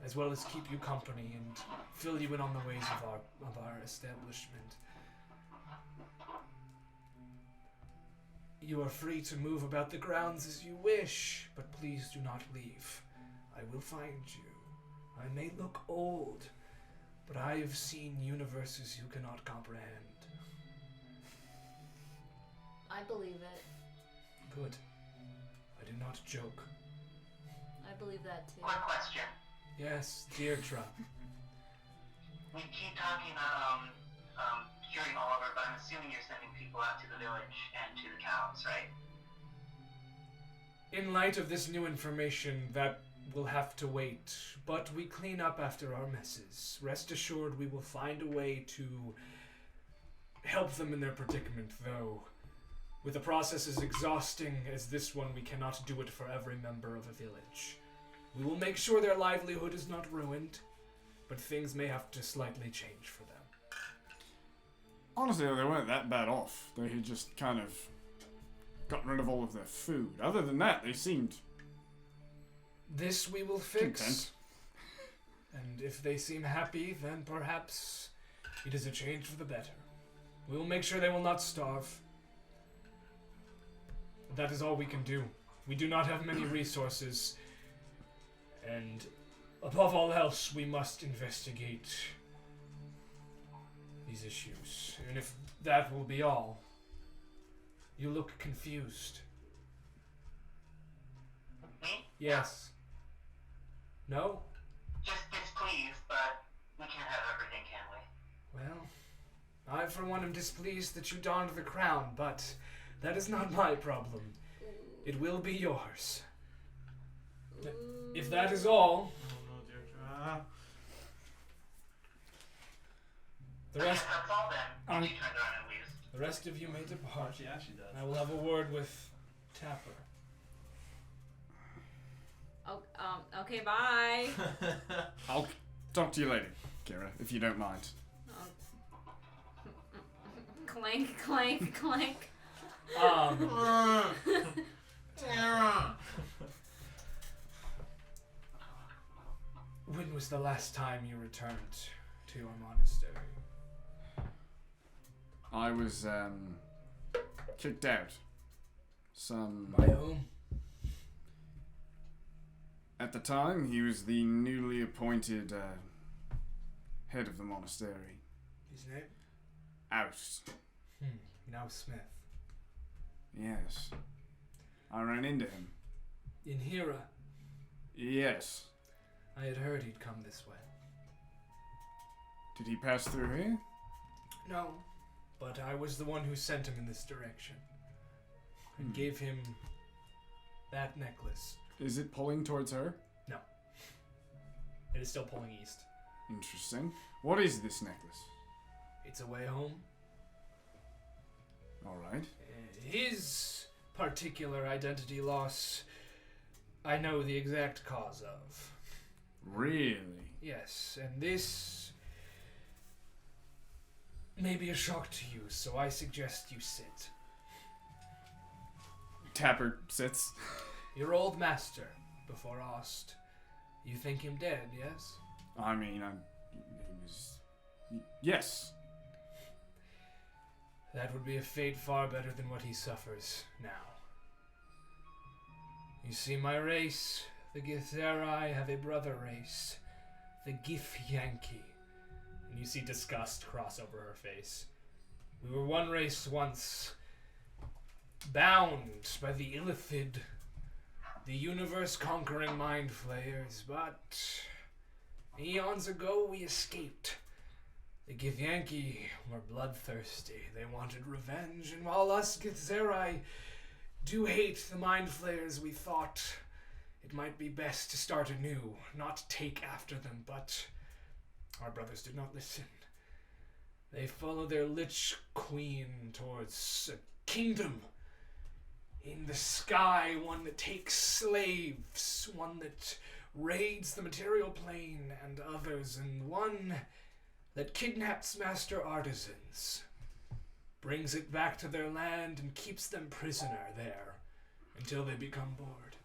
as well as keep you company and fill you in on the ways of our establishment. You are free to move about the grounds as you wish, but please do not leave. I will find you. I may look old, but I have seen universes you cannot comprehend. I believe it. Good. I do not joke. I believe that too. Quick question. Yes, Deirdre. We keep talking about curing Oliver, but I'm assuming you're sending people out to the village and to the cows, right? In light of this new information, that will have to wait, but we clean up after our messes. Rest assured we will find a way to help them in their predicament, though. With a process as exhausting as this one, we cannot do it for every member of a village. We will make sure their livelihood is not ruined, but things may have to slightly change for them. Honestly, they weren't that bad off. They had just kind of gotten rid of all of their food. Other than that, they seemed This we will fix. content. And if they seem happy, then perhaps it is a change for the better. We will make sure they will not starve. That is all we can do. We do not have many resources. And above all else, we must investigate these issues. And if that will be all, you look confused. Me? Yes. No? Just displeased, but we can't have everything, can we? Well, I for one am displeased that you donned the crown, but that is not my problem. It will be yours. If that is all, Oh no, Deirdre. The rest, That's all then. She turns around and leaves. the rest of you may depart. Yeah, she does. I will have a word with Tapper. Oh, okay, bye. I'll talk to you later, Kira, if you don't mind. Clank, clank, clank. When was the last time you returned to your monastery? I was, kicked out. By whom? At the time, he was the newly appointed, head of the monastery. His name? Oust. Now Smith. Yes. I ran into him. In Hira. Yes. I had heard he'd come this way. Did he pass through here? No, but I was the one who sent him in this direction. And gave him that necklace. Is it pulling towards her? No. It is still pulling east. Interesting. What is this necklace? It's a way home. Alright. His particular identity loss, I know the exact cause of. Really? Yes, and this may be a shock to you, so I suggest you sit. Tapper sits. Your old master, before Ost. You think him dead, yes? I mean, he was... Yes. That would be a fate far better than what he suffers now. You see, my race, the Githzerai, have a brother race, the Githyanki. And you see disgust cross over her face. We were one race once, bound by the Illithid, the universe-conquering mind flayers, but eons ago we escaped. The Githyanki were bloodthirsty. They wanted revenge, and while us Githzerai do hate the mind flayers, we thought it might be best to start anew, not take after them, but our brothers did not listen. They followed their Lich Queen towards a kingdom in the sky, one that takes slaves, one that raids the material plane and others, and one that kidnaps master artisans, brings it back to their land, and keeps them prisoner there until they become bored.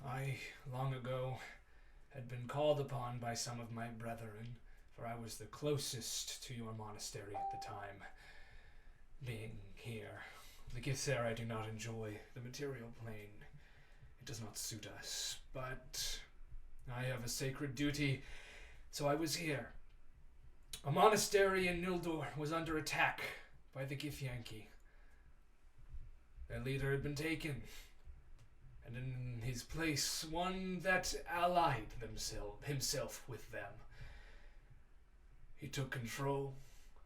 I, long ago, had been called upon by some of my brethren, for I was the closest to your monastery at the time, being here. The Githzerai do not enjoy the material plane. It does not suit us, but I have a sacred duty, so I was here. A monastery in Nildor was under attack by the Githyanki. Their leader had been taken, and in his place, one that allied himself with them. He took control,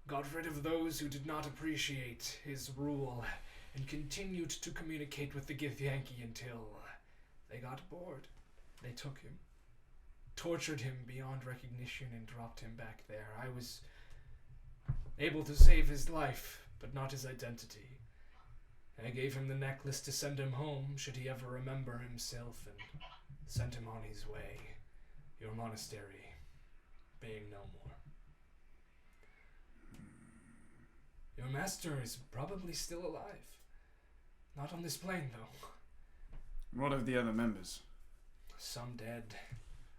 got rid of those who did not appreciate his rule, and continued to communicate with the Githyanki until they got bored. They took him, tortured him beyond recognition, and dropped him back there. I was able to save his life, but not his identity. I gave him the necklace to send him home, should he ever remember himself, and sent him on his way, your monastery being no more. Your master is probably still alive. Not on this plane, though. What of the other members? Some dead,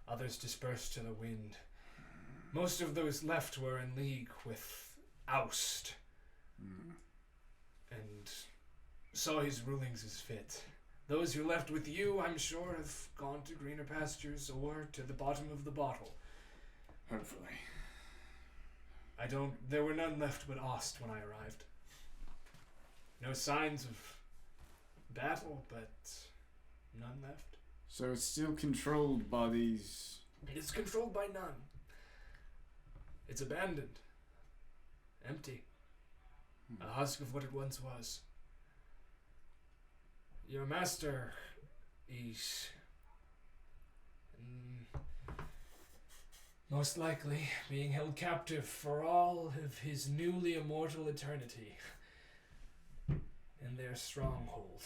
others dispersed to the wind. Most of those left were in league with Oust, and saw his rulings as fit. Those who left with you, I'm sure, have gone to greener pastures or to the bottom of the bottle. Hopefully. There were none left but Ost when I arrived. No signs of battle, but none left. So it's still controlled by these... It is controlled by none. It's abandoned. Empty. A husk of what it once was. Your master is... Most likely being held captive for all of his newly immortal eternity in their stronghold,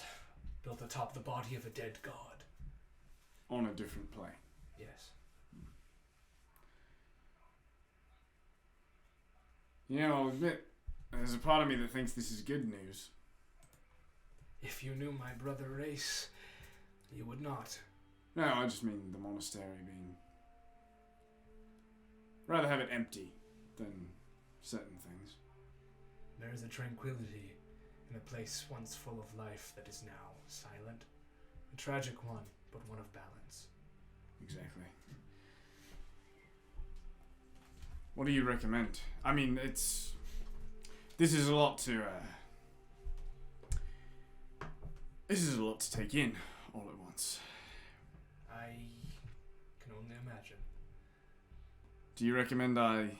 built atop the body of a dead god. On a different plane. Yes. You know, I'll admit, there's a part of me that thinks this is good news. If you knew my brother Race, you would not. No, I just mean the monastery being... Rather have it empty than certain things. There is a tranquility in a place once full of life that is now silent. A tragic one, but one of balance. Exactly. What do you recommend? I mean, this is a lot to, this is a lot to take in all at once. I can only imagine. Do you recommend I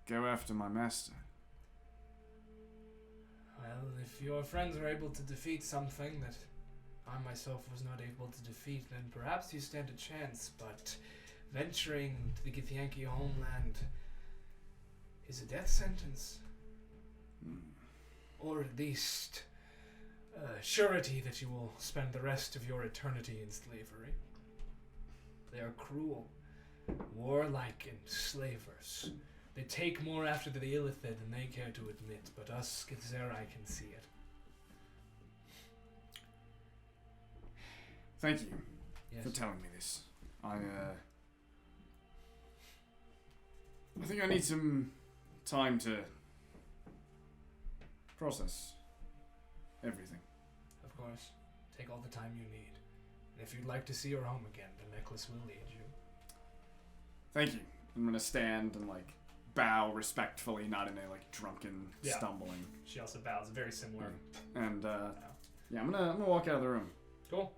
go after my master? Well, if your friends are able to defeat something that I myself was not able to defeat, then perhaps you stand a chance, but venturing to the Githyanki homeland is a death sentence. Or at least surety that you will spend the rest of your eternity in slavery. They are cruel, warlike enslavers. They take more after the Illithid than they care to admit, but us Githzerai can see it. Thank you Yes. for telling me this. I think I need some time to process everything. Of course, take all the time you need. And if you'd like to see your home again, the necklace will lead you. Thank you. I'm gonna stand and like bow respectfully, not in a like drunken stumbling. She also bows, very similar. And yeah, I'm gonna walk out of the room. Cool.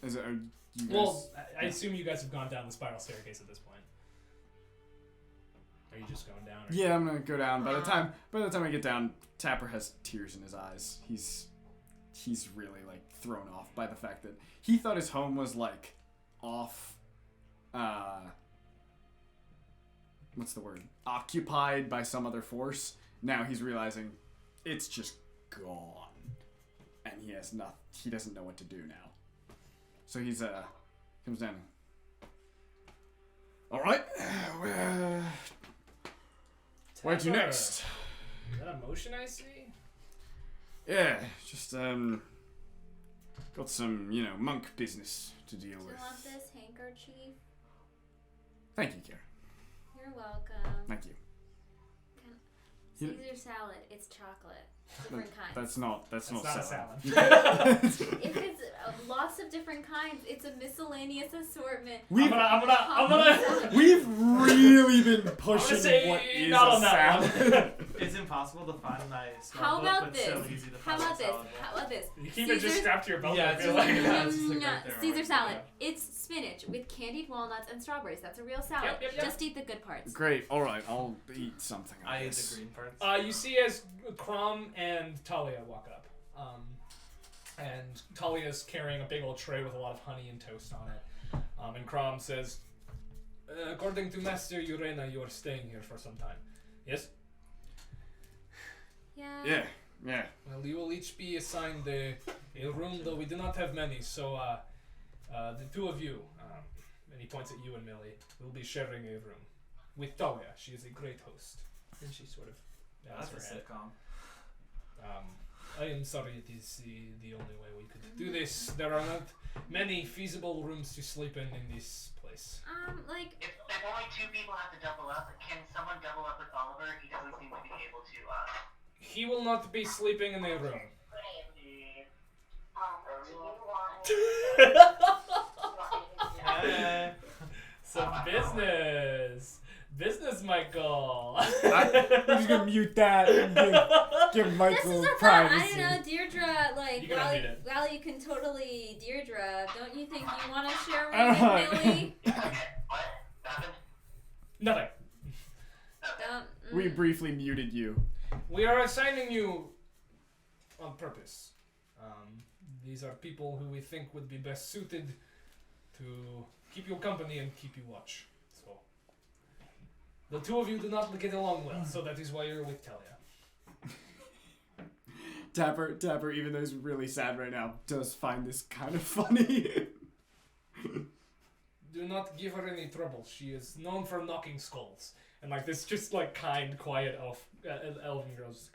Is it? Are you guys, Well, I assume you guys have gone down the spiral staircase at this point. Are you just going down? Or yeah, I'm gonna go down. By the time I get down, Tapper has tears in his eyes. He's really like thrown off by the fact that he thought his home was like off. What's the word? Occupied by some other force. Now he's realizing it's just gone, and he doesn't know what to do now. So he's comes down. All right, where to next? Is that a motion I see? Yeah, just got some monk business to deal Do you with. want this handkerchief? Thank you, Kara. You're welcome. Thank you. Caesar salad. It's chocolate. Different kinds. That's not not a salad. salad. If it's lots of different kinds, it's a miscellaneous assortment. We've I'm gonna we've really been pushing say what is not a on that salad. It's impossible to find a nice How notebook, about but this? so easy to How find about a this? salad bowl. How about this? You keep it just strapped to your belt. Yeah, I it's feel like- like. yeah, it's just like right there, Caesar right salad. there. It's spinach with candied walnuts and strawberries. That's a real salad. Yep. Just eat the good parts. Great. All right, I'll eat something. I ate guess. the green parts. You see as Crom and Talia walk up. And Talia's carrying a big old tray with a lot of honey and toast on it. And Crom says, according to Master Urena, you are staying here for some time. Yes? Yeah. Yeah. Well, you will each be assigned a room, though we do not have many, so the two of you, and he points at you and Millie, will be sharing a room. With Talia. She is a great host. And she sort of bows That's a her head. sitcom. I am sorry, it is the only way we could do this. There are not many feasible rooms to sleep in this place. Like, If only two people have to double up, can someone double up with Oliver? He doesn't seem to be able to, He will not be sleeping in a room. Some business. Business, Michael. I'm just gonna mute that and give this Michael is a thought. privacy. I don't know, Deirdre, like, You can unmute it. while you can totally Deirdre, don't you think you want to share I with don't Millie? Okay, what happened? Nothing. We briefly muted you. We are assigning you on purpose. These are people who we think would be best suited to keep you company and keep you watch. So the two of you do not get along well, so that is why you're with Talia. Tapper, even though he's really sad right now, does find this kind of funny. Do not give her any trouble. She is known for knocking skulls. And like this just like kind, quiet elven girl just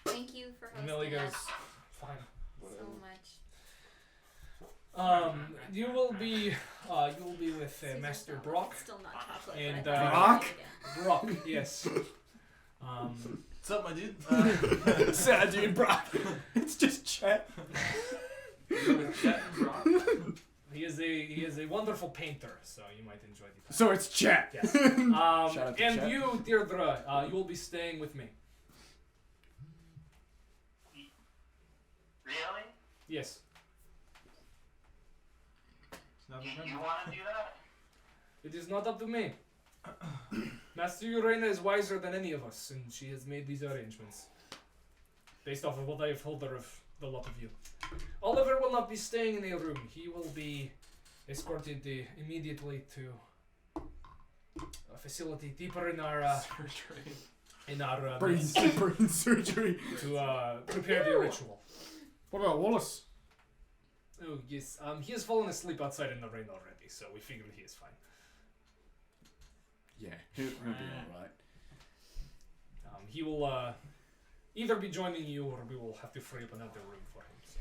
Thank you for hosting Millie goes, us fine. so much. You will be with Master Brock. Still not chocolate. And, but I Brock? tried it Brock, yes. What's up, my dude? Sad dude, Brock. It's just Chet. He is a wonderful painter, so you might enjoy the time. So it's Chet. Yes. Shout out to And Chet. you, Deirdre, you will be staying with me. Really? Yes. You want to do that? It is not up to me. Master Urena is wiser than any of us, and she has made these arrangements. Based off of what I have told her of the lot of you. Oliver will not be staying in a room. He will be escorted immediately to a facility deeper in our Surgery. Brain surgery. to prepare the ritual. What about Wallace? Oh yes, he has fallen asleep outside in the rain already, so we figured he is fine. Yeah, he'll be alright. He will either be joining you or we will have to free up another room for him. So.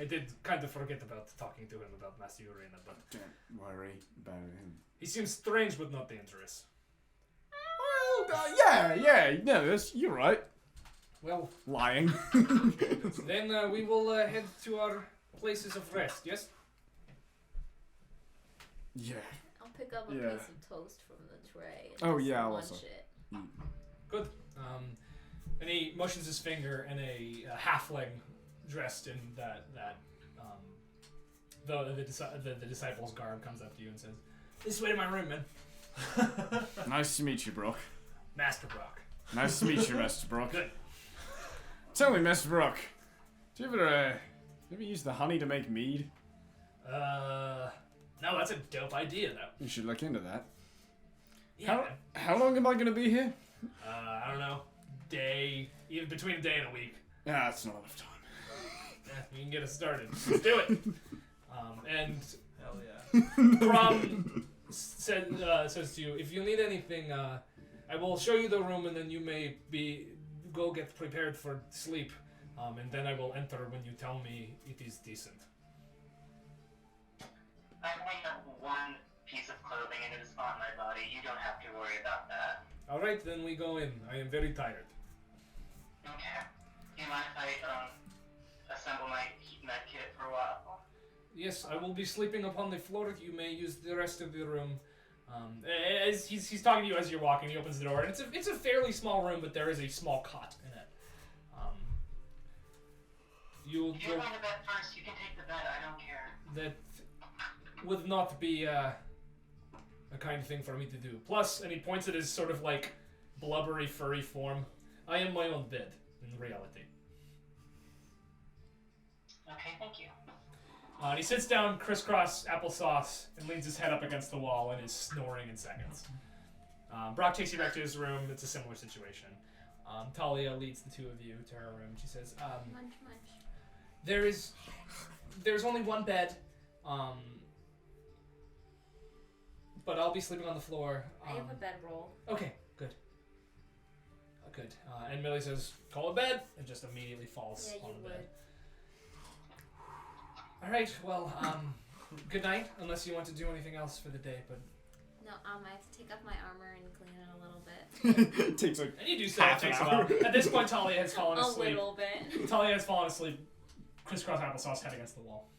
I did kind of forget about talking to him about Master Urena, but Don't worry about him. he seems strange but not dangerous. Well, no, you're right. Well, Lying. then we will head to our places of rest, yes? Yeah. I'll pick up a Yeah. piece of toast from the tray. And Oh, just yeah, I'll munch also. it. Good. And he motions his finger, and a halfling dressed in the disciples' garb comes up to you and says, "This way to my room, man." Nice to meet you, Brock. Master Brock. Nice to meet you, Mr. Brock. Good. Tell me, Mr. Brock, do you ever use the honey to make mead? No, that's a dope idea, though. You should look into that. Yeah, man. How long am I gonna be here? I don't know. Even between a day and a week. Yeah, that's not enough time. You can get us started. Let's do it. And Hell yeah. Crom says to you, if you need anything, I will show you the room, and then you may go get prepared for sleep, and then I will enter when you tell me it is decent. I only have one piece of clothing and it is on my body. You don't have to worry about that. All right, then we go in. I am very tired. Okay. Do you mind if I assemble my med kit for a while? Yes, I will be sleeping upon the floor. You may use the rest of the room. As he's talking to you as you're walking, he opens the door, and it's a fairly small room, but there is a small cot in it. If you're going to bed first, you can take the bed. I don't care. That would not be a kind thing for me to do. Plus, and he points at his sort of like blubbery, furry form, I am my own bed in reality. Okay, thank you. And he sits down, crisscross applesauce, and leans his head up against the wall and is snoring in seconds. Brock takes you back to his room. It's a similar situation. Talia leads the two of you to her room. She says, Munch, munch. There's only one bed, but I'll be sleeping on the floor. I have a bedroll. Okay, good. Good. And Millie says, call it bed, and just immediately falls Yeah, on you the would. bed. Alright, well, good night, unless you want to do anything else for the day, but... No, I have to take off my armor and clean it a little bit. It takes like And you do so, it half an takes a hour. while. At this point, Talia has fallen A asleep. little bit. Talia has fallen asleep, crisscross applesauce, head against the wall.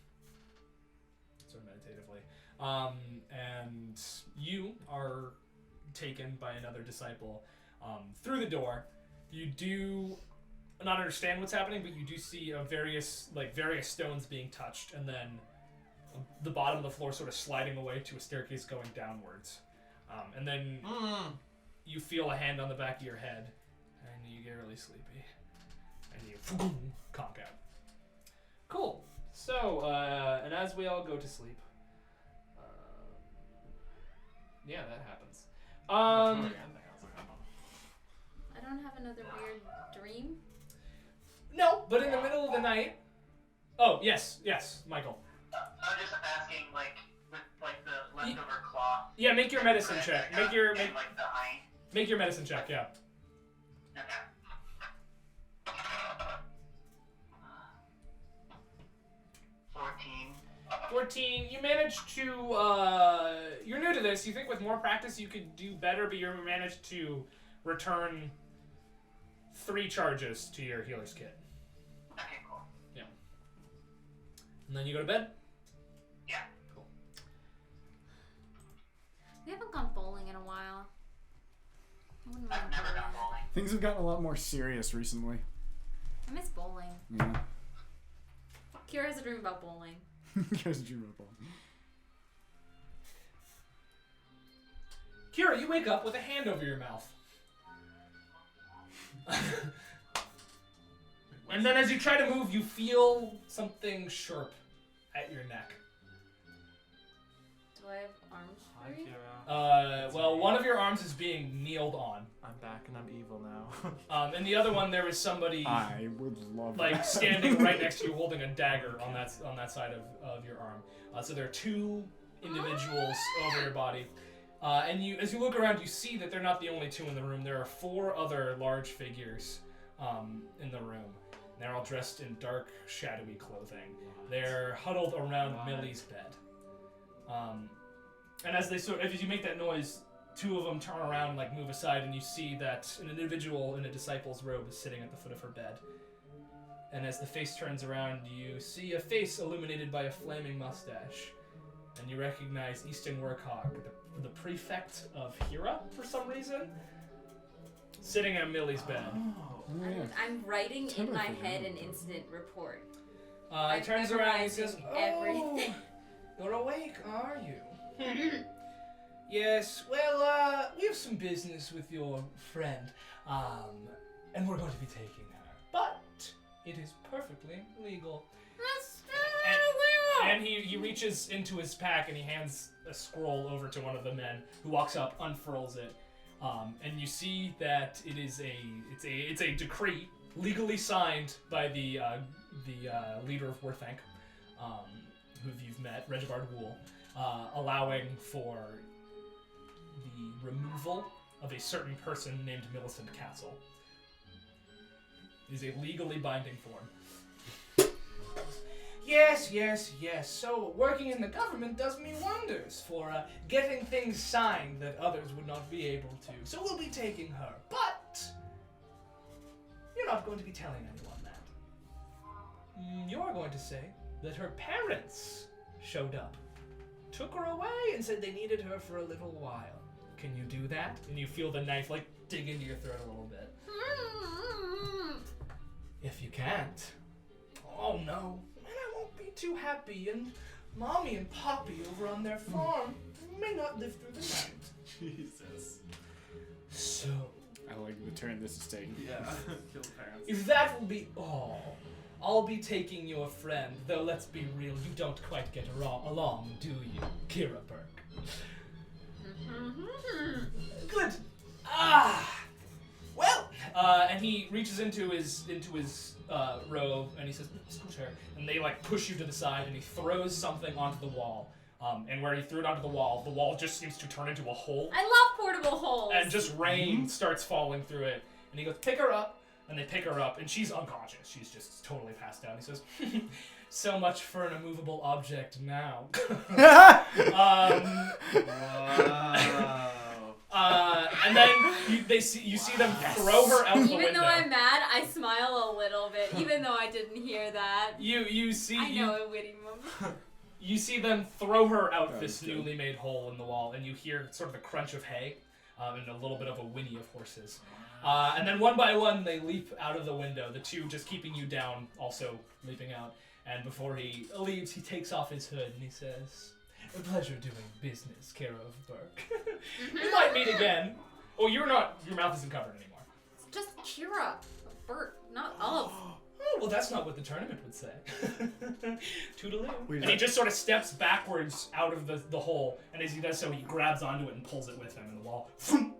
Sort of meditatively. And you are taken by another disciple through the door. You do not understand what's happening, but you do see various stones being touched, and then the bottom of the floor sort of sliding away to a staircase going downwards. And then you feel a hand on the back of your head, and you get really sleepy, and you conk Cool. So, and as we all go to sleep, yeah, that happens. I don't have another weird dream. No, but in the middle of the night. Oh, yes, Michael. I'm just asking, like, with like the leftover cloth. Yeah, make your medicine check. Make your medicine check. Yeah. Okay. 14. You managed to. You're new to this. You think with more practice you could do better, but you managed to return 3 charges to your healer's kit. Okay, cool. Yeah. And then you go to bed? Yeah. Cool. We haven't gone bowling in a while. I wouldn't mind I've never bowling. gone bowling. Things have gotten a lot more serious recently. I miss bowling. Yeah. Kira has a dream about bowling. Here's a dream of bowling. Kira, you wake up with a hand over your mouth. And then as you try to move, you feel something sharp at your neck. Do I have arms Hi, free? Kira. Well, one of your arms is being kneeled on. I'm back and I'm evil now. And the other one, there was somebody I would love like that. standing right next to you holding a dagger on that side of your arm. So there are 2 individuals over your body. And as you look around, you see that they're not the only 2 in the room. There are 4 other large figures in the room. They're all dressed in dark, shadowy clothing. They're huddled around Millie's bed. And as you make that noise, 2 of them turn around and move aside, and you see that an individual in a disciple's robe is sitting at the foot of her bed. And as the face turns around, you see a face illuminated by a flaming mustache. And you recognize Easton Workhog, the prefect of Hira, for some reason, sitting at Millie's bed. Oh. Yeah. I'm writing in my Totally. head an incident report. He turns around and he says, everything. You're awake, are you? Yes, well, we have some business with your friend, and we're going to be taking her. But it is perfectly legal. And he reaches into his pack and he hands a scroll over to one of the men, who walks up, unfurls it, and you see that it's a decree legally signed by the leader of Werthank, who you've met, Regibard Wool, allowing for the removal of a certain person named Millicent Castle. It is a legally binding form. Yes. So working in the government does me wonders for getting things signed that others would not be able to. So we'll be taking her. But you're not going to be telling anyone that. You're going to say that her parents showed up, took her away, and said they needed her for a little while. Can you do that? And you feel the knife dig into your throat a little bit. If you can't, oh no, and I won't be too happy, and Mommy and Poppy over on their farm may not live through the night. Jesus. So, I like the turn this is taking. Yeah. Kill parents. if that will be all, I'll be taking your friend, though let's be real, you don't quite get along, do you, Kira Burke? Good. Well, and he reaches into his robe and he says, "Scooter," and they push you to the side, and he throws something onto the wall. And where he threw it onto the wall just seems to turn into a hole, I love portable holes. and just rain starts falling through it. And he goes, "Pick her up," and they pick her up, and she's unconscious. She's just totally passed out. He says, "So much for an immovable object now." Wow. And then you see them throw her out the window. Even though I'm mad, I smile a little bit, even though I didn't hear that. You see I know a witty moment. You see them throw her out Oh, this okay. newly made hole in the wall, and you hear sort of the crunch of hay, and a little bit of a whinny of horses. And then one by one, they leap out of the window, the 2 just keeping you down, also leaping out. And before he leaves, he takes off his hood, and he says, "A pleasure doing business, Kira of Burke. We might meet again." Oh, your mouth isn't covered anymore. It's just Kira of Bert, not of. Oh, well, that's not what the tournament would say. Toodaloo. And he just sort of steps backwards out of the hole, and as he does so, he grabs onto it and pulls it with him, and the wall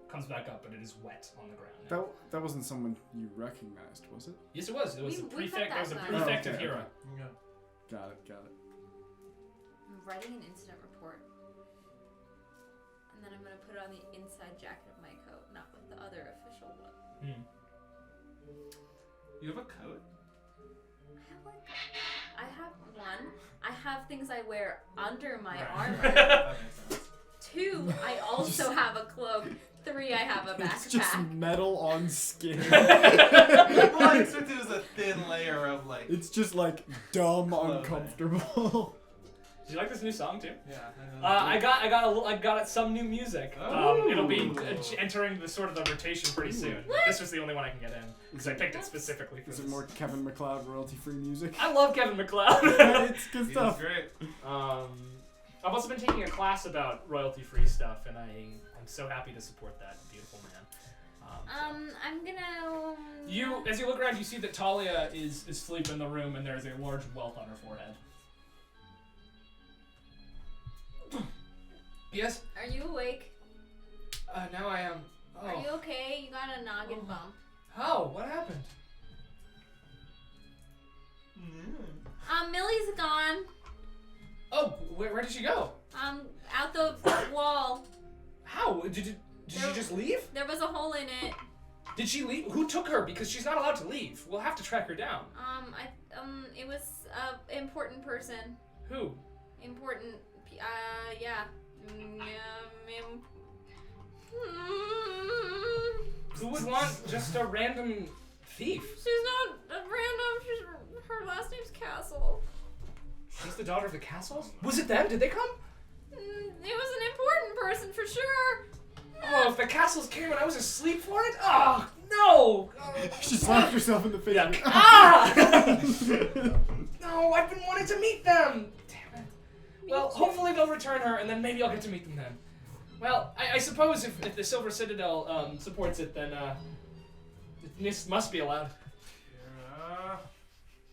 comes back up, but it is wet on the ground now. That wasn't someone you recognized, was it? Yes, it was. It was a prefect. It was a prefect of Hero. Yeah. Got it. I'm writing an incident report. And then I'm going to put it on the inside jacket of my coat, not with the other official one. You have a coat? I have one. I have things I wear under my armor. That makes sense. 2, I also have a cloak. 3, I have a backpack. It's just metal on skin. Well, I expect it was a thin layer of like. It's just like dumb Clothing. uncomfortable. Did you like this new song too? Yeah. I got some new music. Oh. It'll be entering the sort of the rotation pretty soon. This was the only one I can get in because I picked it specifically for Is this. it more Kevin MacLeod royalty-free music? I love Kevin MacLeod. It's good He's stuff. great. I've also been taking a class about royalty-free stuff, and I'm so happy to support that beautiful man. I'm gonna. As you look around, you see that Talia is asleep in the room, and there's a large welt on her forehead. Yes? Are you awake? Now I am. Oh. Are you okay? You got a noggin bump. How? What happened? Millie's gone. Oh, where did she go? Out the wall. How? Did she just leave? There was a hole in it. Did she leave? Who took her? Because she's not allowed to leave. We'll have to track her down. It was a important person. Who? Important. Yeah. Who would want just a random thief? She's not a random. Her last name's Castle. She's the daughter of the castle? Was it them? Did they come? It was an important person for sure. Oh, if the castles came and I was asleep for it? Oh, no! She slapped herself in the face. Yeah. Ah! No, I've been wanting to meet them! Damn it. Well, hopefully they'll return her, and then maybe I'll get to meet them then. Well, I suppose if the Silver Citadel supports it, then this must be allowed. Yeah.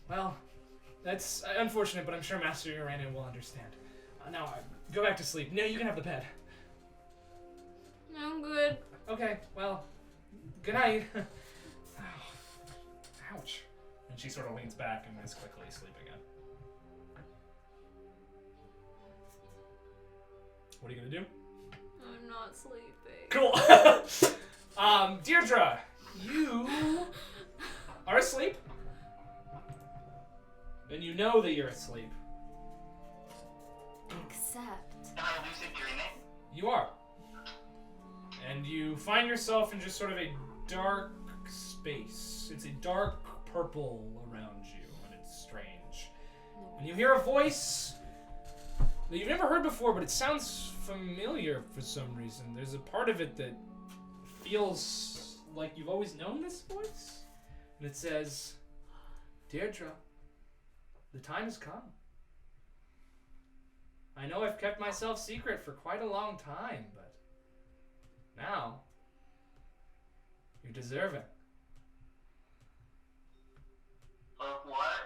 Well, that's unfortunate, but I'm sure Master Uranian will understand. Now, go back to sleep. No, you can have the pet. I'm good. Okay, well, good night. Ouch. And she sort of leans back and is quickly asleep again. What are you gonna do? I'm not sleeping. Cool. Deirdre, you are asleep. And you know that you're asleep. Except. Am I lucid dreaming? You are. And you find yourself in just sort of a dark space. It's a dark purple around you, and it's strange. And you hear a voice that you've never heard before, but it sounds familiar for some reason. There's a part of it that feels like you've always known this voice. And it says, Deirdre, the time has come. I know I've kept myself secret for quite a long time, but now, you're deserving. Of what?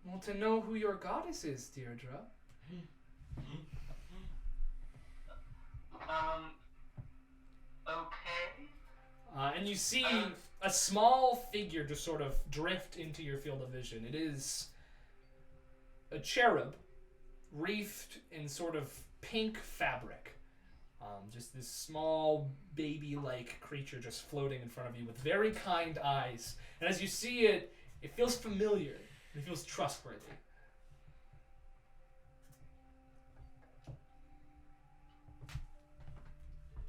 Well, to know who your goddess is, Deirdre. Okay. And you see a small figure just sort of drift into your field of vision. It is a cherub wreathed in sort of pink fabric. Just this small baby-like creature just floating in front of you with very kind eyes. And as you see it, it feels familiar. It feels trustworthy.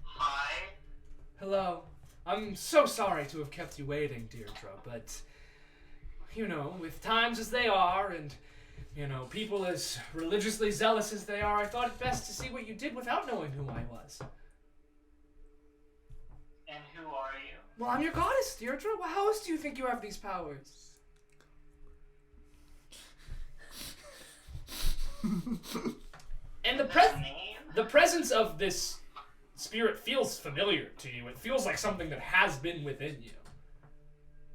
Hi. Hello. I'm so sorry to have kept you waiting, Deirdre, but, you know, with times as they are and, you know, people as religiously zealous as they are, I thought it best to see what you did without knowing who I was. And who are you? Well, I'm your goddess, Deirdre. Well, how else do you think you have these powers? And the presence of this spirit feels familiar to you. It feels like something that has been within you.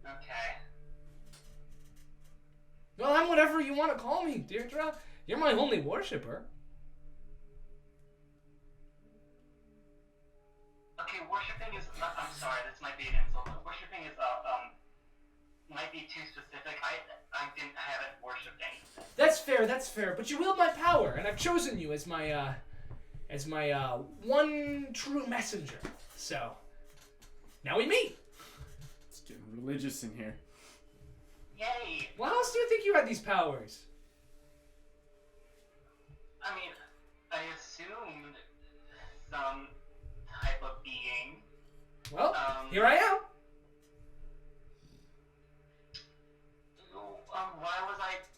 Okay. Well, I'm whatever you want to call me, Deirdre. You're my only worshipper. Okay, worshipping is. I'm sorry, this might be an insult, but worshipping is might be too specific. I haven't worshipped anything. That's fair. But you wield my power, and I've chosen you as my one true messenger. So now we meet. It's getting religious in here. Yay! Well, how else do you think you had these powers? I mean, I assumed some type of being. Well, here I am.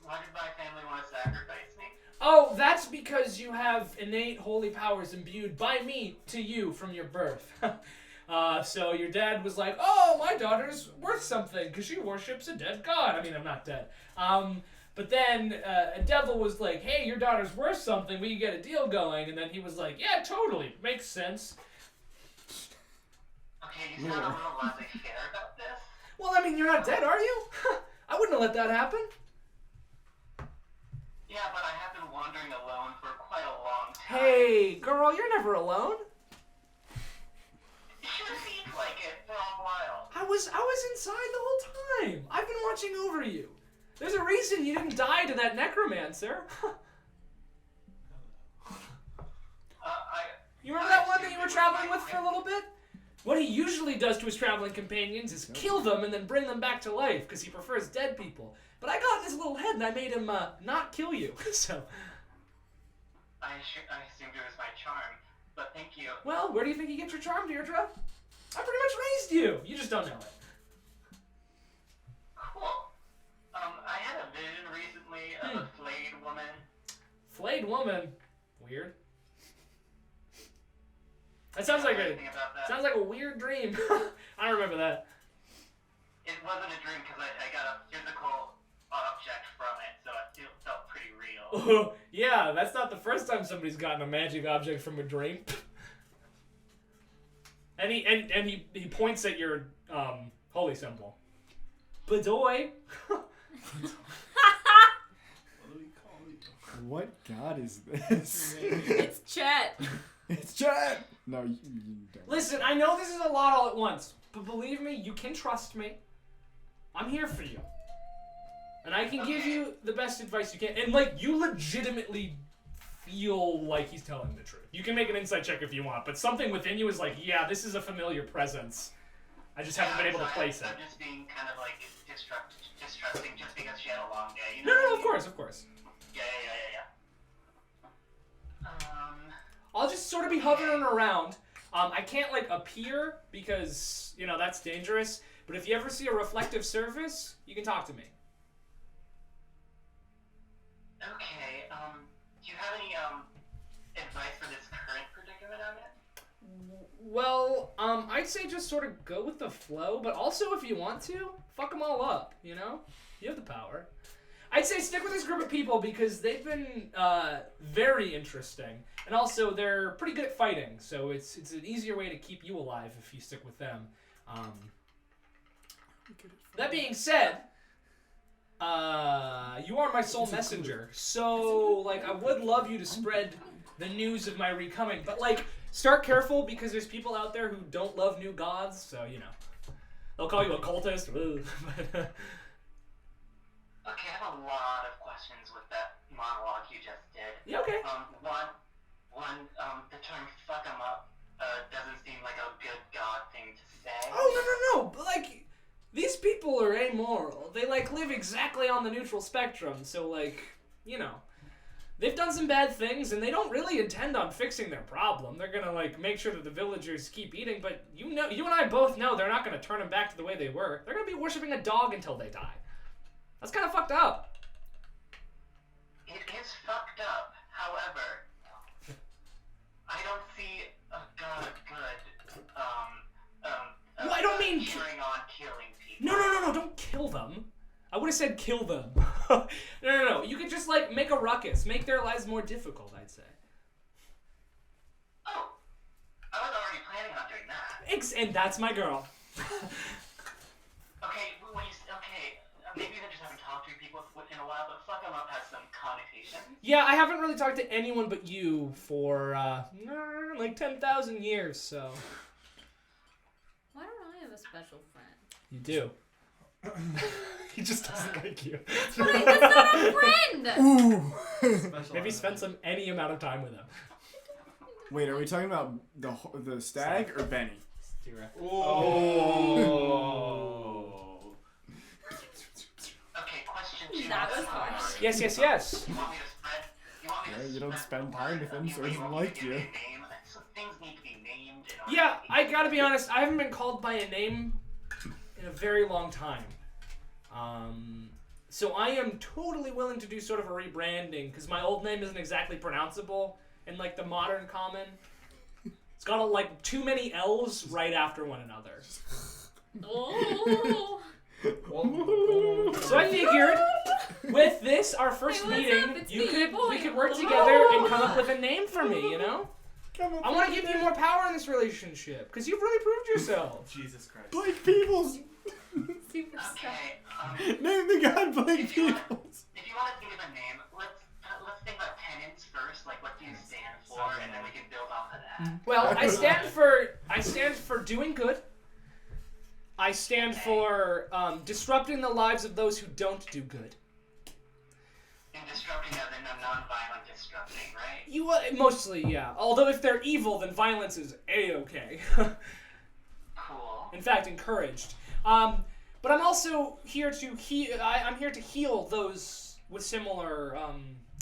Why did my family want to sacrifice me? Oh, that's because you have innate holy powers imbued by me to you from your birth. So your dad was like, oh, my daughter's worth something because she worships a dead god. I mean, I'm not dead. But then a devil was like, hey, your daughter's worth something. We can get a deal going. And then he was like, yeah, totally. Makes sense. Okay, you sound a little laissez-faire about this. Well, I mean, you're not dead, are you? I wouldn't have let that happen. Yeah, but I have been wandering alone for quite a long time. Hey, girl, you're never alone. It sure seemed like it for a while. I was inside the whole time. I've been watching over you. There's a reason you didn't die to that necromancer. You remember that one that you were traveling with for a little bit? What he usually does to his traveling companions is kill them and then bring them back to life because he prefers dead people. But I got in his little head and I made him not kill you. So. I assumed it was my charm, but thank you. Well, where do you think you get your charm, Deirdre? I pretty much raised you. You just don't know it. Cool. I had a vision recently of a flayed woman. Flayed woman? Weird. That sounds like a weird dream. I don't remember that. It wasn't a dream because I got a physical object from it, so it felt pretty real. Yeah, that's not the first time somebody's gotten a magic object from a dream. And he points at your holy symbol. Bedoy. What god is this? It's Chet. It's Chet! No, you don't. Listen, I know this is a lot all at once, but believe me, you can trust me. I'm here for you. And I can give you the best advice you can. And, like, you legitimately feel like he's telling the truth. You can make an insight check if you want, but something within you is like, yeah, this is a familiar presence. I just haven't been able to place it. I'm just being kind of, like, distrusting just because she had a long day. You know No, of course. Yeah. I'll just sort of be hovering around. I can't, like, appear because, you know, that's dangerous. But if you ever see a reflective surface, you can talk to me. Okay, do you have any, advice for this current predicament I'm in? Well, I'd say just sort of go with the flow, but also if you want to, fuck them all up, you know? You have the power. I'd say stick with this group of people because they've been very interesting. And also, they're pretty good at fighting, so it's an easier way to keep you alive if you stick with them. That being said, you are my sole messenger, so, like, I would love you to spread the news of my recoming, but, like, start careful because there's people out there who don't love new gods, so, you know. They'll call you a cultist. Okay, I have a lot of questions with that monologue you just did. Yeah, okay. The term "fuck 'em up" doesn't seem like a good god thing to say. Oh, no. But, like, these people are amoral. They, like, live exactly on the neutral spectrum, so, like, you know. They've done some bad things, and they don't really intend on fixing their problem. They're gonna, like, make sure that the villagers keep eating, but you and I both know they're not gonna turn them back to the way they were. They're gonna be worshipping a dog until they die. That's kind of fucked up. It is fucked up. However, I don't see a god good, Well, I don't mean cheering on killing people. No, don't kill them. I would have said kill them. No. You could just, like, make a ruckus. Make their lives more difficult, I'd say. Oh. I was already planning on doing that. And that's my girl. maybe they just haven't talked to people in a while, but fuck 'em up has some connotation. Yeah, I haven't really talked to anyone but you for like 10,000 years, so. Why don't I have a special friend? You do. He just doesn't like you. That's not a friend! Ooh. Maybe spend any amount of time with him. Wait, are we talking about the stag or Benny? Oh. Okay, question 2. That was harsh. Yes. You want me to spread? You don't spend time with him, so he doesn't like you. So things need to be named. Yeah, I gotta be honest, I haven't been called by a name in a very long time. So I am totally willing to do sort of a rebranding, because my old name isn't exactly pronounceable in like the modern common. It's got like too many L's right after one another. Oh. So I figured, with this, our first meeting, we could work together and come up with a name for me, you know? I want to give you more power in this relationship, because you've really proved yourself. Jesus Christ. Blake Peebles! Super Okay, Name the god Blake Peebles! if you want to think of a name, let's think about tenets first. Like, what do you stand for, and then we can build off of that. Well, I stand for doing good. I stand for disrupting the lives of those who don't do good. And disrupting as in a non-violent disrupting, right? You mostly, yeah. Although if they're evil, then violence is a-okay. Cool. In fact, encouraged. But I'm also here to I'm here to heal those with similar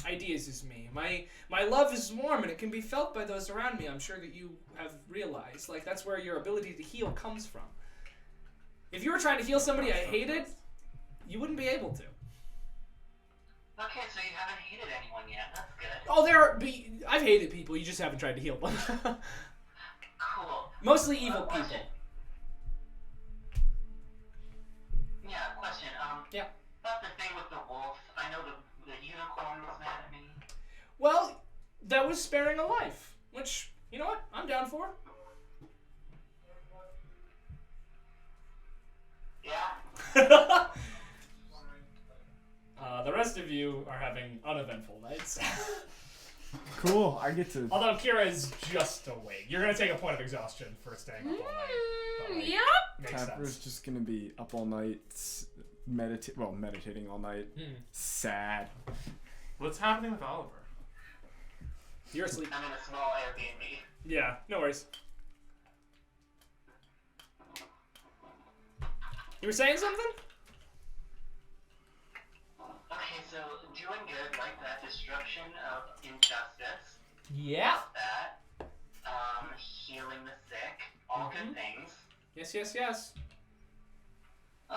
ideas as me. My love is warm and it can be felt by those around me. I'm sure that you have realized. Like, that's where your ability to heal comes from. If you were trying to heal somebody I hated, you wouldn't be able to. Okay, so you haven't hated anyone yet. That's good. Oh, I've hated people. You just haven't tried to heal them. Cool. Mostly evil people. Question. Yeah, question. Yeah. About the thing with the wolf. I know the unicorn was mad at me. Well, that was sparing a life, which, you know what, I'm down for. Yeah. The rest of you are having uneventful nights. Cool, I get to... Although Kira is just awake. You're going to take a point of exhaustion for staying up all night. But, like, Yep. makes Tapper's sense. just gonna be up all night, meditating all night. Sad. What's happening with Oliver? You're asleep. I'm in a small Airbnb. Yeah, no worries. You were saying something? Okay, so doing good, like that, destruction of injustice. Yeah. That. Healing the sick. All good things. Yes, yes, yes. I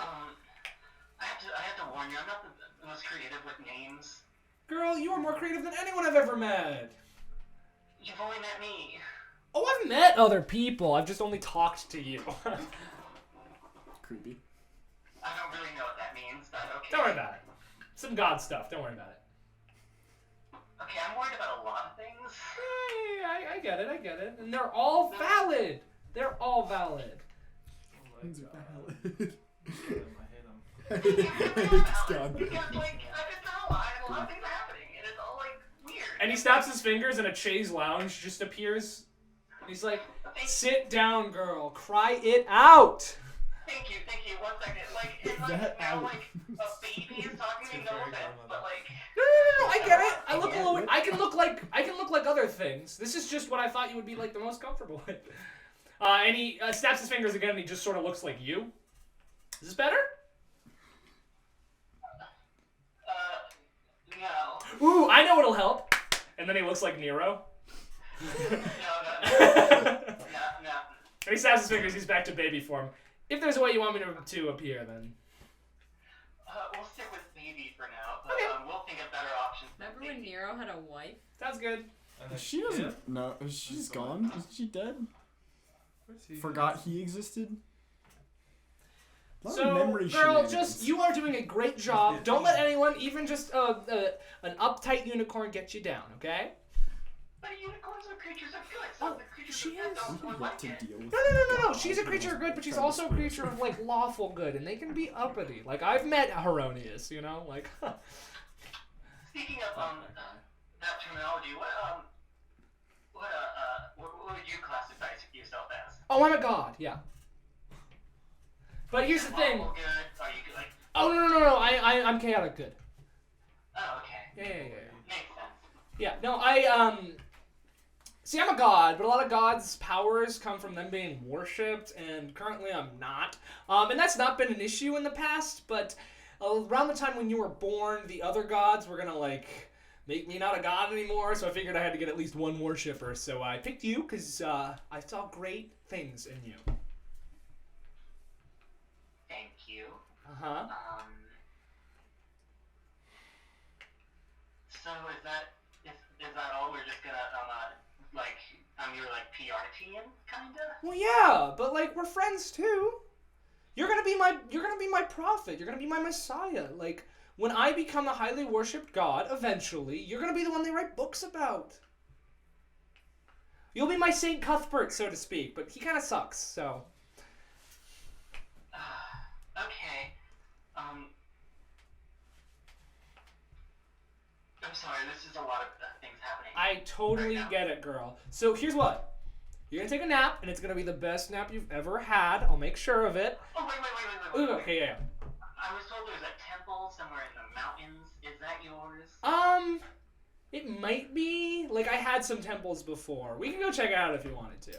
have to warn you, I'm not the most creative with names. Girl, you are more creative than anyone I've ever met. You've only met me. Oh, I've met other people. I've just only talked to you. Creepy. I don't really know what that means, but okay. Don't worry about it. Some god stuff. Don't worry about it. Okay, I'm worried about a lot of things. I get it. I get it. And they're all valid. They're all valid. Oh my God. I hate him. Because, like, I've been through a lot of things are happening, and it's all, like, weird. And he snaps his fingers and a chaise lounge just appears. And he's like, sit down, girl. Cry it out. Thank you. 1 second. Like, it's like, now, like, a baby is talking to me, no offense, but, like... No, I get it. I can look like other things. This is just what I thought you would be, like, the most comfortable with. And he snaps his fingers again and he just sort of looks like you. Is this better? No. Ooh, I know what'll help. And then he looks like Nero. No. And he snaps his fingers, he's back to baby form. If there's a way you want me to appear, then... We'll stick with baby for now, but Okay. We'll think of better options. Remember when Nero had a wife? Sounds good. She doesn't... No, she's gone. Is she dead? Where's he? Forgot he existed? A lot of So, memory girl, shenanigans. you are doing a great job. Don't let anyone, even just an uptight unicorn, get you down, okay? But unicorns are creatures of good, so the creatures she of good is. don't What like to it. deal with? No. She's a creature of good, but she's also a creature of like lawful good, and they can be uppity. Like I've met Heronius, you know, like. Speaking of that terminology, what would you classify yourself as? Oh, I'm a god. Yeah. But here's the thing. Lawful good? Are you like? Oh no. I'm chaotic good. Oh, okay. Yeah. Makes sense. Yeah. No, See, I'm a god, but a lot of gods' powers come from them being worshipped, and currently I'm not. And that's not been an issue in the past, but around the time when you were born, the other gods were gonna, like, make me not a god anymore, so I figured I had to get at least one worshipper, so I picked you, because I saw great things in you. Thank you. Uh-huh. So is that all? We're just gonna your like PR team, kinda? Well, yeah, but like we're friends too. You're gonna be my prophet. You're gonna be my messiah. Like when I become a highly worshipped god, eventually, you're gonna be the one they write books about. You'll be my Saint Cuthbert, so to speak, but he kind of sucks. So. Okay. I'm sorry. This is a lot of things happening. I totally get it, girl. So here's what. You're gonna take a nap, and it's gonna be the best nap you've ever had. I'll make sure of it. Oh, wait. Ooh, okay, yeah. I was told there's a temple somewhere in the mountains. Is that yours? It might be. Like, I had some temples before. We can go check it out if you wanted to.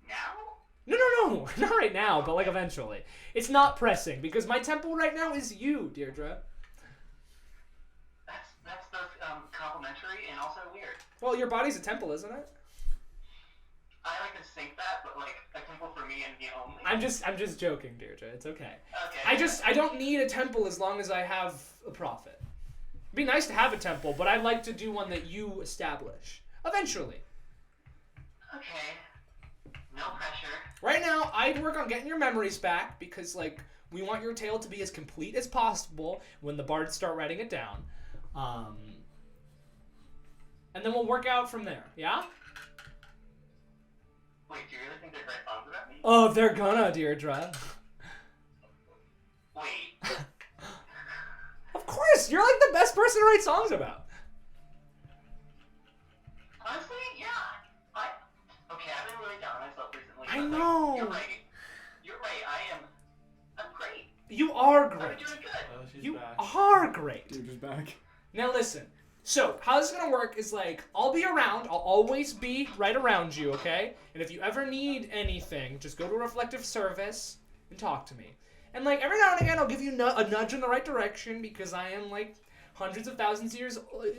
Now? No. Not right now, but, like, eventually. It's not pressing, because my temple right now is you, Deirdre. That's both complimentary and also weird. Well, your body's a temple, isn't it? I like to think that, but like a temple for me and me only. I'm just joking, Deirdre. It's okay. Okay. I don't need a temple as long as I have a prophet. It'd be nice to have a temple, but I'd like to do one that you establish. Eventually. Okay. No pressure. Right now, I'd work on getting your memories back because, like, we want your tale to be as complete as possible when the bards start writing it down. And then we'll work out from there, yeah? Wait, do you really think they'd write songs about me? Oh, they're gonna, Deirdre. Wait. Of course! You're, like, the best person to write songs about. Honestly, yeah. I've been really down on myself recently. I but, know. Like, you're right. I'm great. You are I'm great. doing good. Oh, she's You back. are great. Deirdre's back. Now listen. So, how this is gonna work is like, I'll be around, I'll always be right around you, okay? And if you ever need anything, just go to Reflective Service and talk to me. And like, every now and again, I'll give you a nudge in the right direction because I am like hundreds of thousands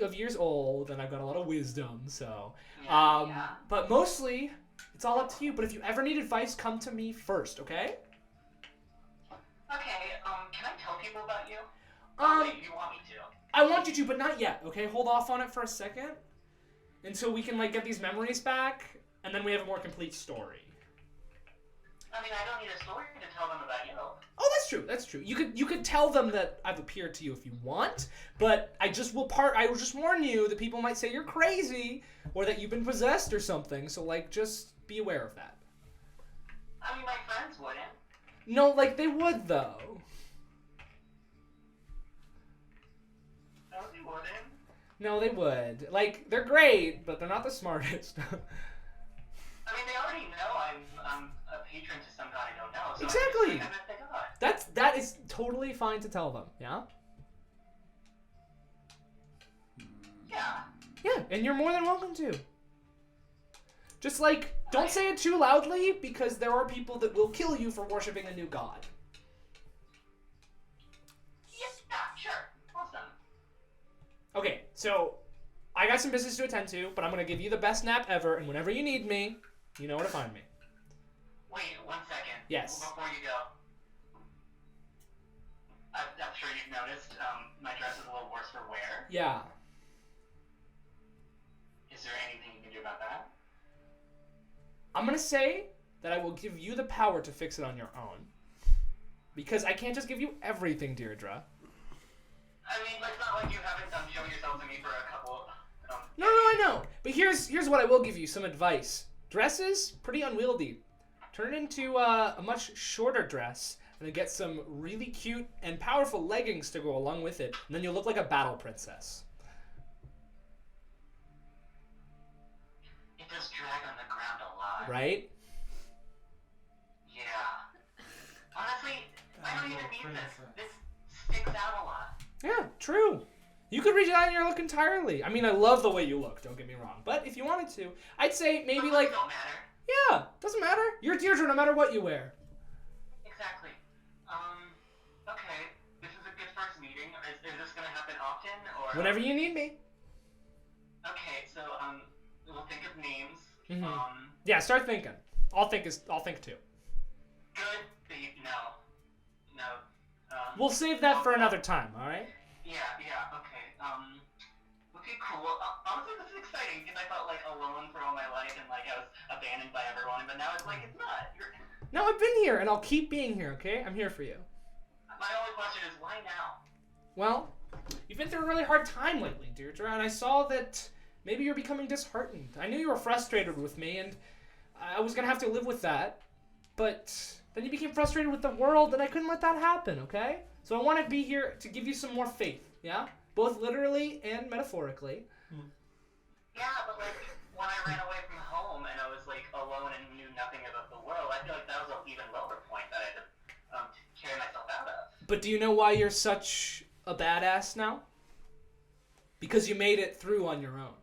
of years old and I've got a lot of wisdom, so. Yeah. But mostly, it's all up to you. But if you ever need advice, come to me first, okay? Okay, can I tell people about you? Wait, you want me to? I want you to, but not yet, okay? Hold off on it for a second until we can, like, get these memories back, and then we have a more complete story. I mean, I don't need a story to tell them about you. Oh, that's true. You could tell them that I've appeared to you if you want, but I will just warn you that people might say you're crazy or that you've been possessed or something, so, like, just be aware of that. I mean, my friends wouldn't. No, like, they would, though. No, they wouldn't. No, they would. Like, they're great, but they're not the smartest. I mean, they already know I'm a patron to some god I don't know. So Exactly. I'm just like, I'm a god. That is totally fine to tell them, yeah? Yeah. Yeah, and you're more than welcome to. Just, like, don't say it too loudly, because there are people that will kill you for worshipping a new god. Yeah, sure. Awesome. Okay, so I got some business to attend to, but I'm going to give you the best nap ever, and whenever you need me, you know where to find me. Wait, 1 second. Yes. Before you go. I'm sure you've noticed my dress is a little worse for wear. Yeah. Is there anything you can do about that? I'm going to say that I will give you the power to fix it on your own. Because I can't just give you everything, Deirdre. I mean, it's not like you haven't shown yourself to me for No, I know. But here's what I will give you, some advice. Dresses, pretty unwieldy. Turn it into a much shorter dress, and then get some really cute and powerful leggings to go along with it, and then you'll look like a battle princess. It does drag on the ground a lot. Right? Yeah. Honestly, I don't even need this. This sticks out a lot. Yeah, true. You could redesign your look entirely. I mean, I love the way you look, don't get me wrong. But if you wanted to, I'd say maybe like... Don't matter. Yeah, doesn't matter. You're Deirdre no matter what you wear. Exactly. Okay. This is a good first meeting. Is this gonna happen often, or... Whenever you need me. Okay, so, we'll think of names. Mm-hmm. Yeah, start thinking. I'll think too. Good. No. We'll save that for another time, alright? Yeah, okay. Okay, cool. Honestly, this is exciting, because I felt, like, alone for all my life, and, like, I was abandoned by everyone, but now it's like, it's not. No, I've been here, and I'll keep being here, okay? I'm here for you. My only question is, why now? Well, you've been through a really hard time lately, Deirdre, and I saw that maybe you're becoming disheartened. I knew you were frustrated with me, and I was gonna have to live with that, but then you became frustrated with the world, and I couldn't let that happen, okay? So I want to be here to give you some more faith, yeah? Both literally and metaphorically. Yeah, but, like, when I ran away from home and I was, like, alone and knew nothing about the world, I feel like that was an even lower point that I had to carry myself out of. But do you know why you're such a badass now? Because you made it through on your own.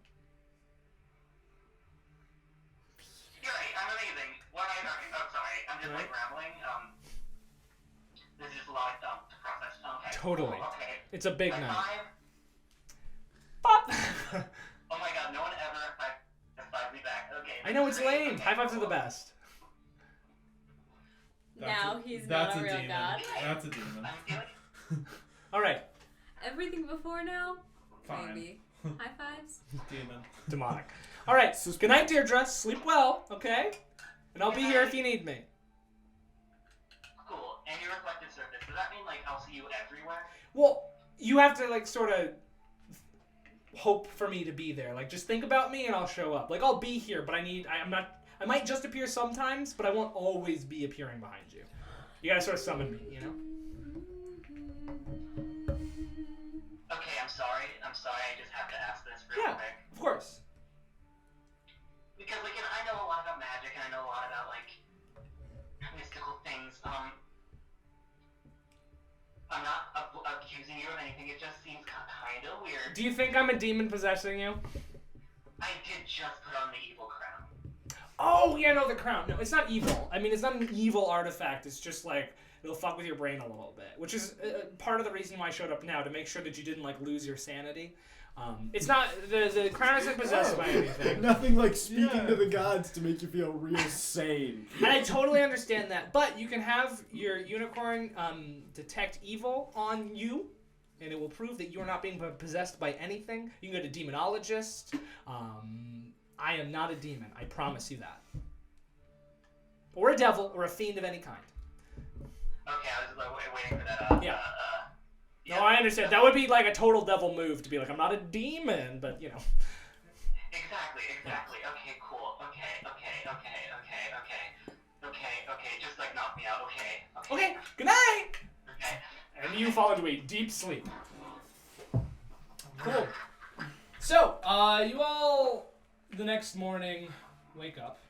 You're right, I'm amazing. What am I talking about? Sorry, I'm just, like, rambling. This is just a lot to process. Okay. Totally. Cool, okay. It's a big High night. five. Pop! Oh my god, no one ever high-fived me back. Okay. I know, it's great. lame. Okay, High fives are cool. the best. Now he's not a real demon. god. That's a demon. I'm feeling... Alright. Everything before now? Fine. Maybe. High fives? Demon. Demonic. Alright, good night, Deirdre. Sleep well, okay? And I'll be here if you need me. Cool. And your reflective surface, does that mean, like, I'll see you everywhere? Well, you have to, like, sort of hope for me to be there. Like, just think about me and I'll show up. Like, I'll be here, but I might just appear sometimes, but I won't always be appearing behind you. You gotta sort of summon me, you know? Okay, I'm sorry. I just have to ask this real quick. Of course. Because, like, I know a lot about magic, and I know a lot about, like, mystical things. I'm not accusing you of anything. It just seems kind of weird. Do you think I'm a demon possessing you? I did just put on the evil crown. Oh, yeah, no, the crown. No, it's not evil. I mean, it's not an evil artifact. It's just, like, it'll fuck with your brain a little bit. Which is part of the reason why I showed up now, to make sure that you didn't, like, lose your sanity. It's not... The crown isn't possessed by anything. Nothing like speaking to the gods to make you feel real sane. And I totally understand that. But you can have your unicorn detect evil on you, and it will prove that you are not being possessed by anything. You can go to demonologist. I am not a demon. I promise you that. Or a devil, or a fiend of any kind. Okay, I was like, waiting for that. Yeah. Yeah. No, I understand. That would be like a total devil move to be like, I'm not a demon, but you know. Exactly. Okay, cool. Okay. Just like knock me out. Okay, good night! Okay. And you fall into a deep sleep. Cool. So, you all, the next morning, wake up,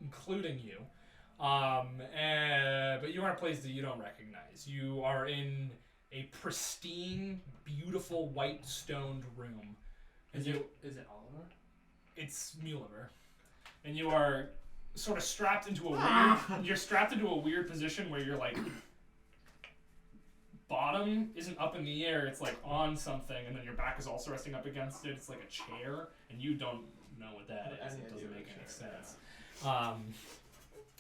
including you, but you're in a place that you don't recognize. You are in a pristine, beautiful, white stoned room. Is it Oliver? It's Muliver. And you are sort of strapped into a weird position where you're like, bottom isn't up in the air, it's like on something, and then your back is also resting up against it. It's like a chair, and you don't know what that is. It doesn't make any sense.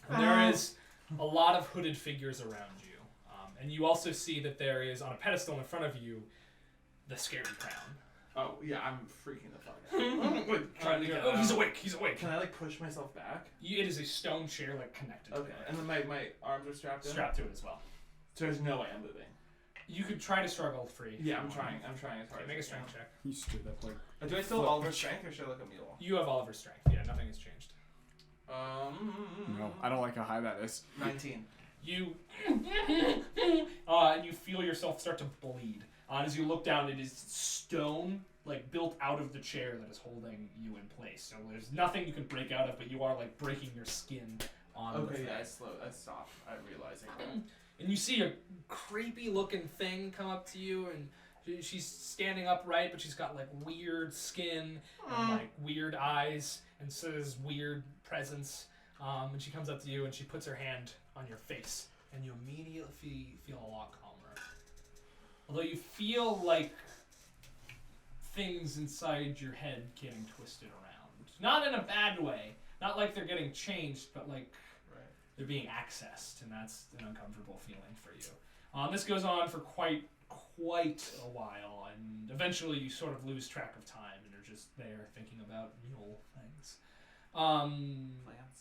There is a lot of hooded figures around you. And you also see that there is, on a pedestal in front of you, the scary crown. Oh, yeah, I'm freaking the fuck out. Trying to get he's awake. Can I, like, push myself back? It is a stone chair, like, connected to it. And then my arms are strapped in? Strapped to it as well. So there's no way I'm moving. You could try to struggle free. Yeah, I'm trying as hard. Okay, make a strength check. You straight up like. Do I still have Oliver's strength, or should I look at Mule? You have Oliver's strength. Yeah, nothing has changed. No, I don't like how high that is. 19. You and you feel yourself start to bleed. And as you look down, it is stone, like built out of the chair that is holding you in place. So there's nothing you can break out of, but you are like breaking your skin on. Okay, yeah, I stopped. I'm realizing that. And you see a creepy looking thing come up to you, and she's standing upright, but she's got like weird skin and like weird eyes, and so this weird presence. And she comes up to you and she puts her hand on your face, and you immediately feel a lot calmer. Although you feel like things inside your head getting twisted around. Not in a bad way. Not like they're getting changed, but like they're being accessed, and that's an uncomfortable feeling for you. This goes on for quite a while, and eventually you sort of lose track of time and are just there thinking about mule things.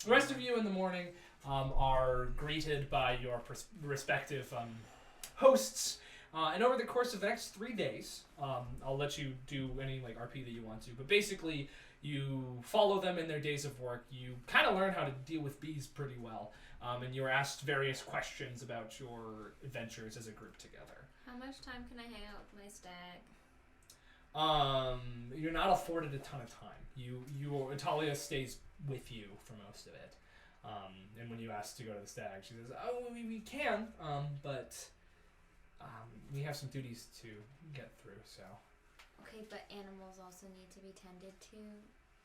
The rest of you in the morning are greeted by your respective hosts, and over the course of the next 3 days, I'll let you do any like RP that you want to, but basically you follow them in their days of work. You kind of learn how to deal with bees pretty well, and you're asked various questions about your adventures as a group together. How much time can I hang out with my stag? You're not afforded a ton of time. Talia stays with you for most of it. And when you ask to go to the stag, she says, "Oh, we can, but we have some duties to get through." So. Okay, but animals also need to be tended to.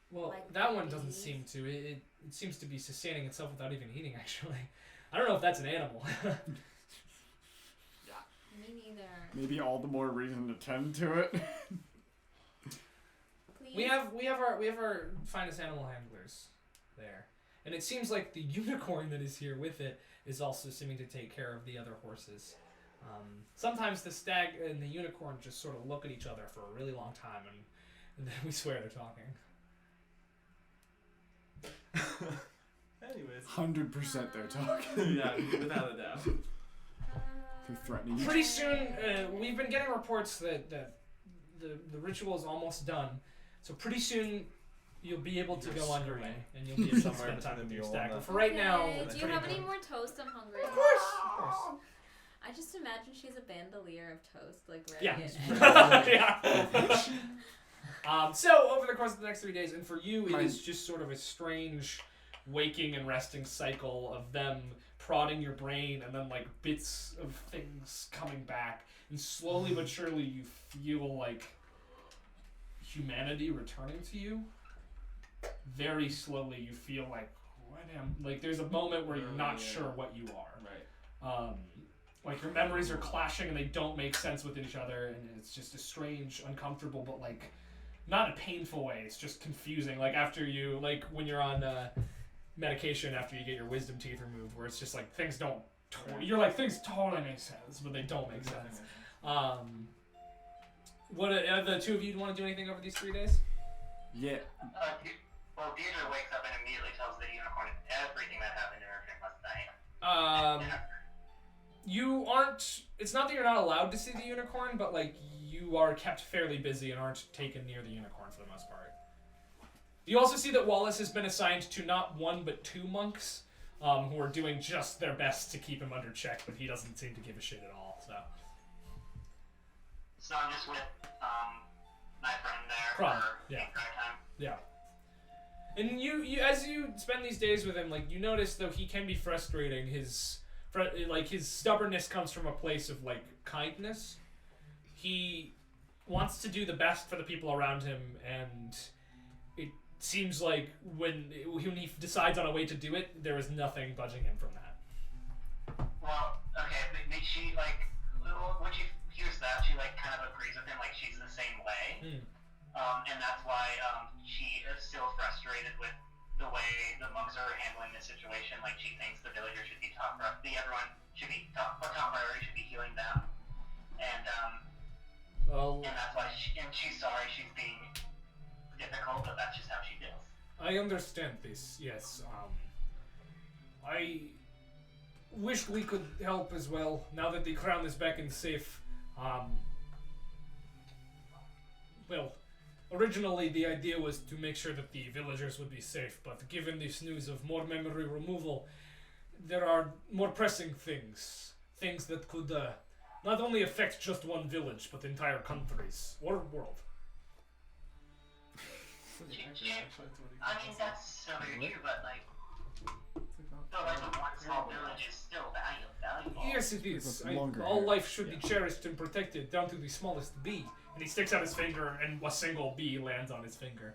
Well, like that one doesn't bees? seem to. It seems to be sustaining itself without even eating. Actually, I don't know if that's an animal. Me neither. Maybe all the more reason to tend to it. Please. We have our finest animal handlers there, and it seems like the unicorn that is here with it is also seeming to take care of the other horses. Sometimes the stag and the unicorn just sort of look at each other for a really long time, and then we swear they're talking. Anyways. 100% they're talking. Yeah, without a doubt. They're threatening. Pretty soon, we've been getting reports that the ritual is almost done. So pretty soon, you'll be able to go on your way, and you'll be able to spend time with your stag. But for right now, Okay, do you have any more toast? I'm hungry. Of course. I just imagine she's a bandolier of toast, like Yeah. ready Yeah. So over the course of the next 3 days, and for you, it is just sort of a strange waking and resting cycle of them prodding your brain, and then like bits of things coming back, and slowly but surely you feel like humanity returning to you. Very slowly you feel like, what am, like there's a moment where you're not sure what you are. Right. Like your memories are clashing and they don't make sense with each other, and it's just a strange, uncomfortable, but like not in a painful way. It's just confusing. Like after you, like when you're on medication after you get your wisdom teeth removed, where it's just like things don't. You're like things totally make sense, but they don't make sense. What the two of you want to do anything over these 3 days? Yeah. Well, Deirdre wakes up and immediately tells the unicorn everything that happened to her during last night. You aren't. It's not that you're not allowed to see the unicorn, but like you are kept fairly busy and aren't taken near the unicorn for the most part. You also see that Wallace has been assigned to not one but 2 monks, who are doing just their best to keep him under check, but he doesn't seem to give a shit at all. So I'm just with my friend there Probably, for yeah. time. Yeah. And you as you spend these days with him, like you notice though he can be frustrating. His stubbornness comes from a place of like kindness. He wants to do the best for the people around him, and it seems like when he decides on a way to do it, there is nothing budging him from that. Well, okay, but she like when she hears that, she like kind of agrees with him, like she's the same way. And that's why she is still frustrated with the way the monks are handling this situation. Like she thinks the villagers should be everyone should be top priority should be healing them. And and that's why she's sorry she's being difficult, but that's just how she feels. I understand this, yes. I wish we could help as well. Now that the crown is back and safe, Well, originally the idea was to make sure that the villagers would be safe, but given this news of more memory removal, there are more pressing things. Things that could not only affect just one village, but entire countries or world. I mean, that's so very true, but like, so like one small village is still valuable. Yes, it is. All life should be cherished and protected, down to the smallest bee. And he sticks out his finger, and a single bee lands on his finger.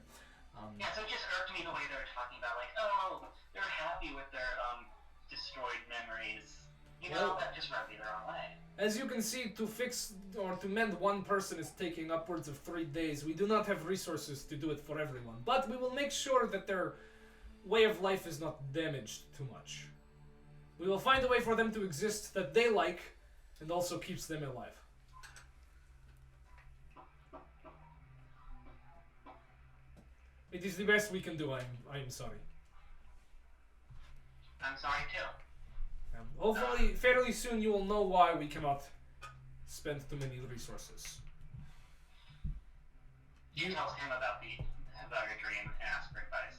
Yeah, so it just irked me the way they were talking about, like, oh, they're happy with their destroyed memories. You know, that just rubbed me the wrong way. As you can see, to fix or to mend one person is taking upwards of 3 days. We do not have resources to do it for everyone, but we will make sure that their way of life is not damaged too much. We will find a way for them to exist that they like and also keeps them alive. It is the best we can do. I'm sorry. I'm sorry too. Hopefully, fairly soon you will know why we cannot spend too many resources. You tell him about your dream and ask for advice.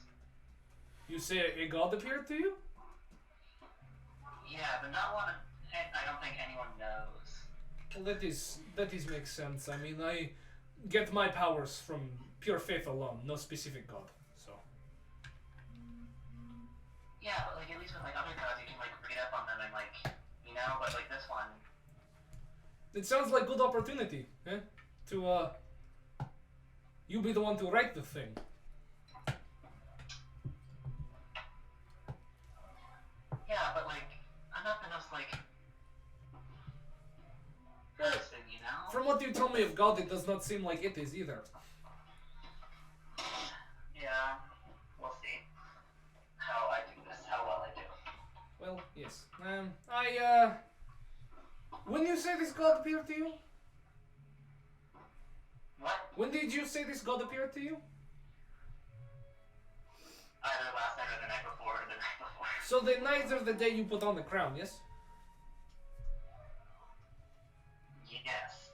You say a god appeared to you? Yeah, but not one. I don't think anyone knows. Well, that makes sense. I mean, I get my powers from pure faith alone, no specific god. So. Yeah, but like at least with like other gods, you can like read up on them and like, you know. But like this one. It sounds like good opportunity, eh? To you be the one to write the thing. Yeah, but like I'm not the most like person, you know. From what you told me of God, it does not seem like it is either. Yeah, we'll see how I do this, how well I do. Well, yes. When you say this God appeared to you? What? When did you say this God appeared to you? Either last night or the night before or the night before. So the night of the day you put on the crown, yes? Yes.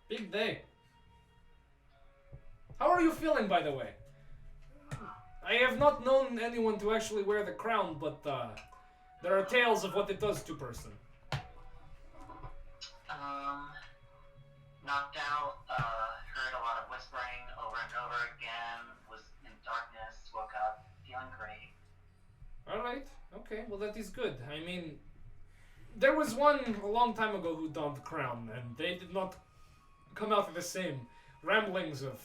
Big day. How are you feeling, by the way? I have not known anyone to actually wear the crown, but there are tales of what it does to a person. Knocked out, heard a lot of whispering over and over again, was in darkness, woke up, feeling great. Alright, okay, well that is good. I mean, there was one a long time ago who donned the crown, and they did not come out with the same ramblings of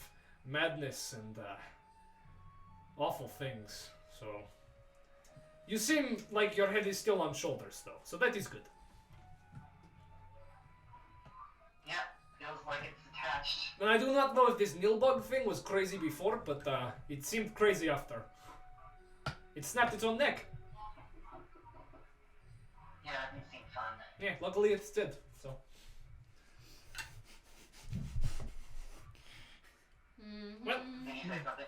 madness and awful things. So, you seem like your head is still on shoulders, though, so that is good. Yeah, feels like it's attached. And I do not know if this Nilbog thing was crazy before, but it seemed crazy after. It snapped its own neck. Yeah, it didn't seem fun. Yeah, luckily it's dead, so. Well, Did you say something?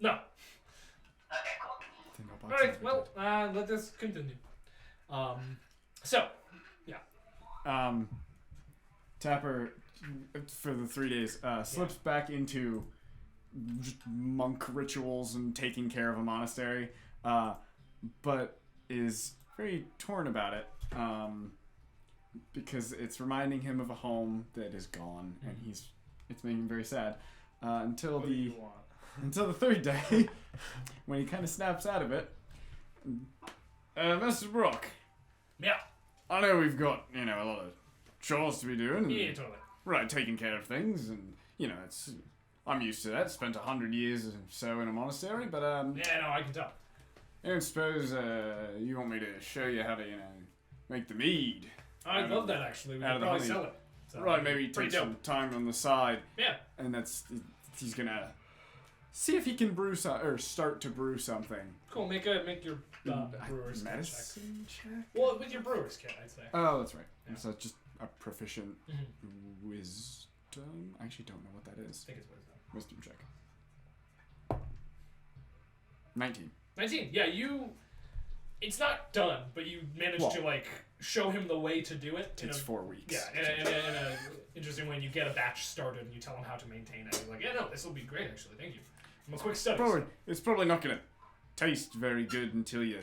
no. Okay, cool. Alright, well, let us continue. So, yeah. Tapper, for the 3 days, slips back into just monk rituals and taking care of a monastery, but is very torn about it, because it's reminding him of a home that is gone, and it's making him very sad, until the third day, when he kind of snaps out of it. Mr. Brook. Yeah. I know we've got, a lot of chores to be doing. Yeah, totally. Right, taking care of things, and, I'm used to that. Spent 100 years or so in a monastery, but, Yeah, no, I can tell. I don't suppose, you want me to show you how to, make the mead. I'd love that, actually. We could out of the probably honey. sell it. So, Right, maybe pretty take some dope. time on the side, Yeah. and he's gonna see if he can brew or start to brew something. Cool, make your brewer's kit check. Medicine check? Well, with your brewer's kit, I'd say. Oh, that's right. Yeah. So it's just a proficient Mm-hmm. wisdom. I actually don't know what that I is. think it's wisdom. Wisdom check. 19. 19. Yeah, It's not done, but you managed to like show him the way to do it. Takes 4 weeks. Yeah, in a interesting way. And you get a batch started, and you tell him how to maintain it. You're like, yeah, no, this will be great, actually. Thank you. I'm a quick studies. It's probably not gonna taste very good until you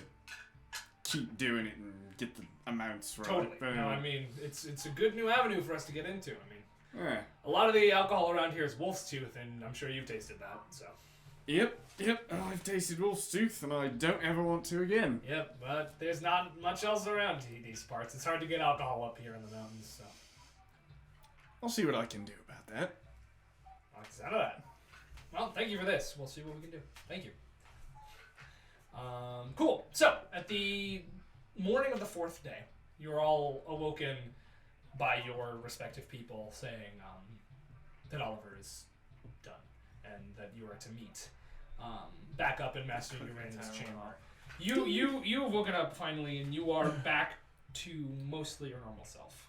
keep doing it and get the amounts right. Totally. But, No, I mean, it's a good new avenue for us to get into. I mean, yeah. a lot of the alcohol around here is wolf's tooth, and I'm sure you've tasted that. So. Yep. Oh, I've tasted wolf's tooth, and I don't ever want to again. Yep, but there's not much else around these parts. It's hard to get alcohol up here in the mountains, so. I'll see what I can do about that. What's out of that? Well, thank you for this. We'll see what we can do. Thank you. Cool. So, at the morning of the 4th day, you're all awoken by your respective people saying that Oliver is done and that you are to meet back up in Master Uranus' chamber. You've woken up finally, and you are back to mostly your normal self.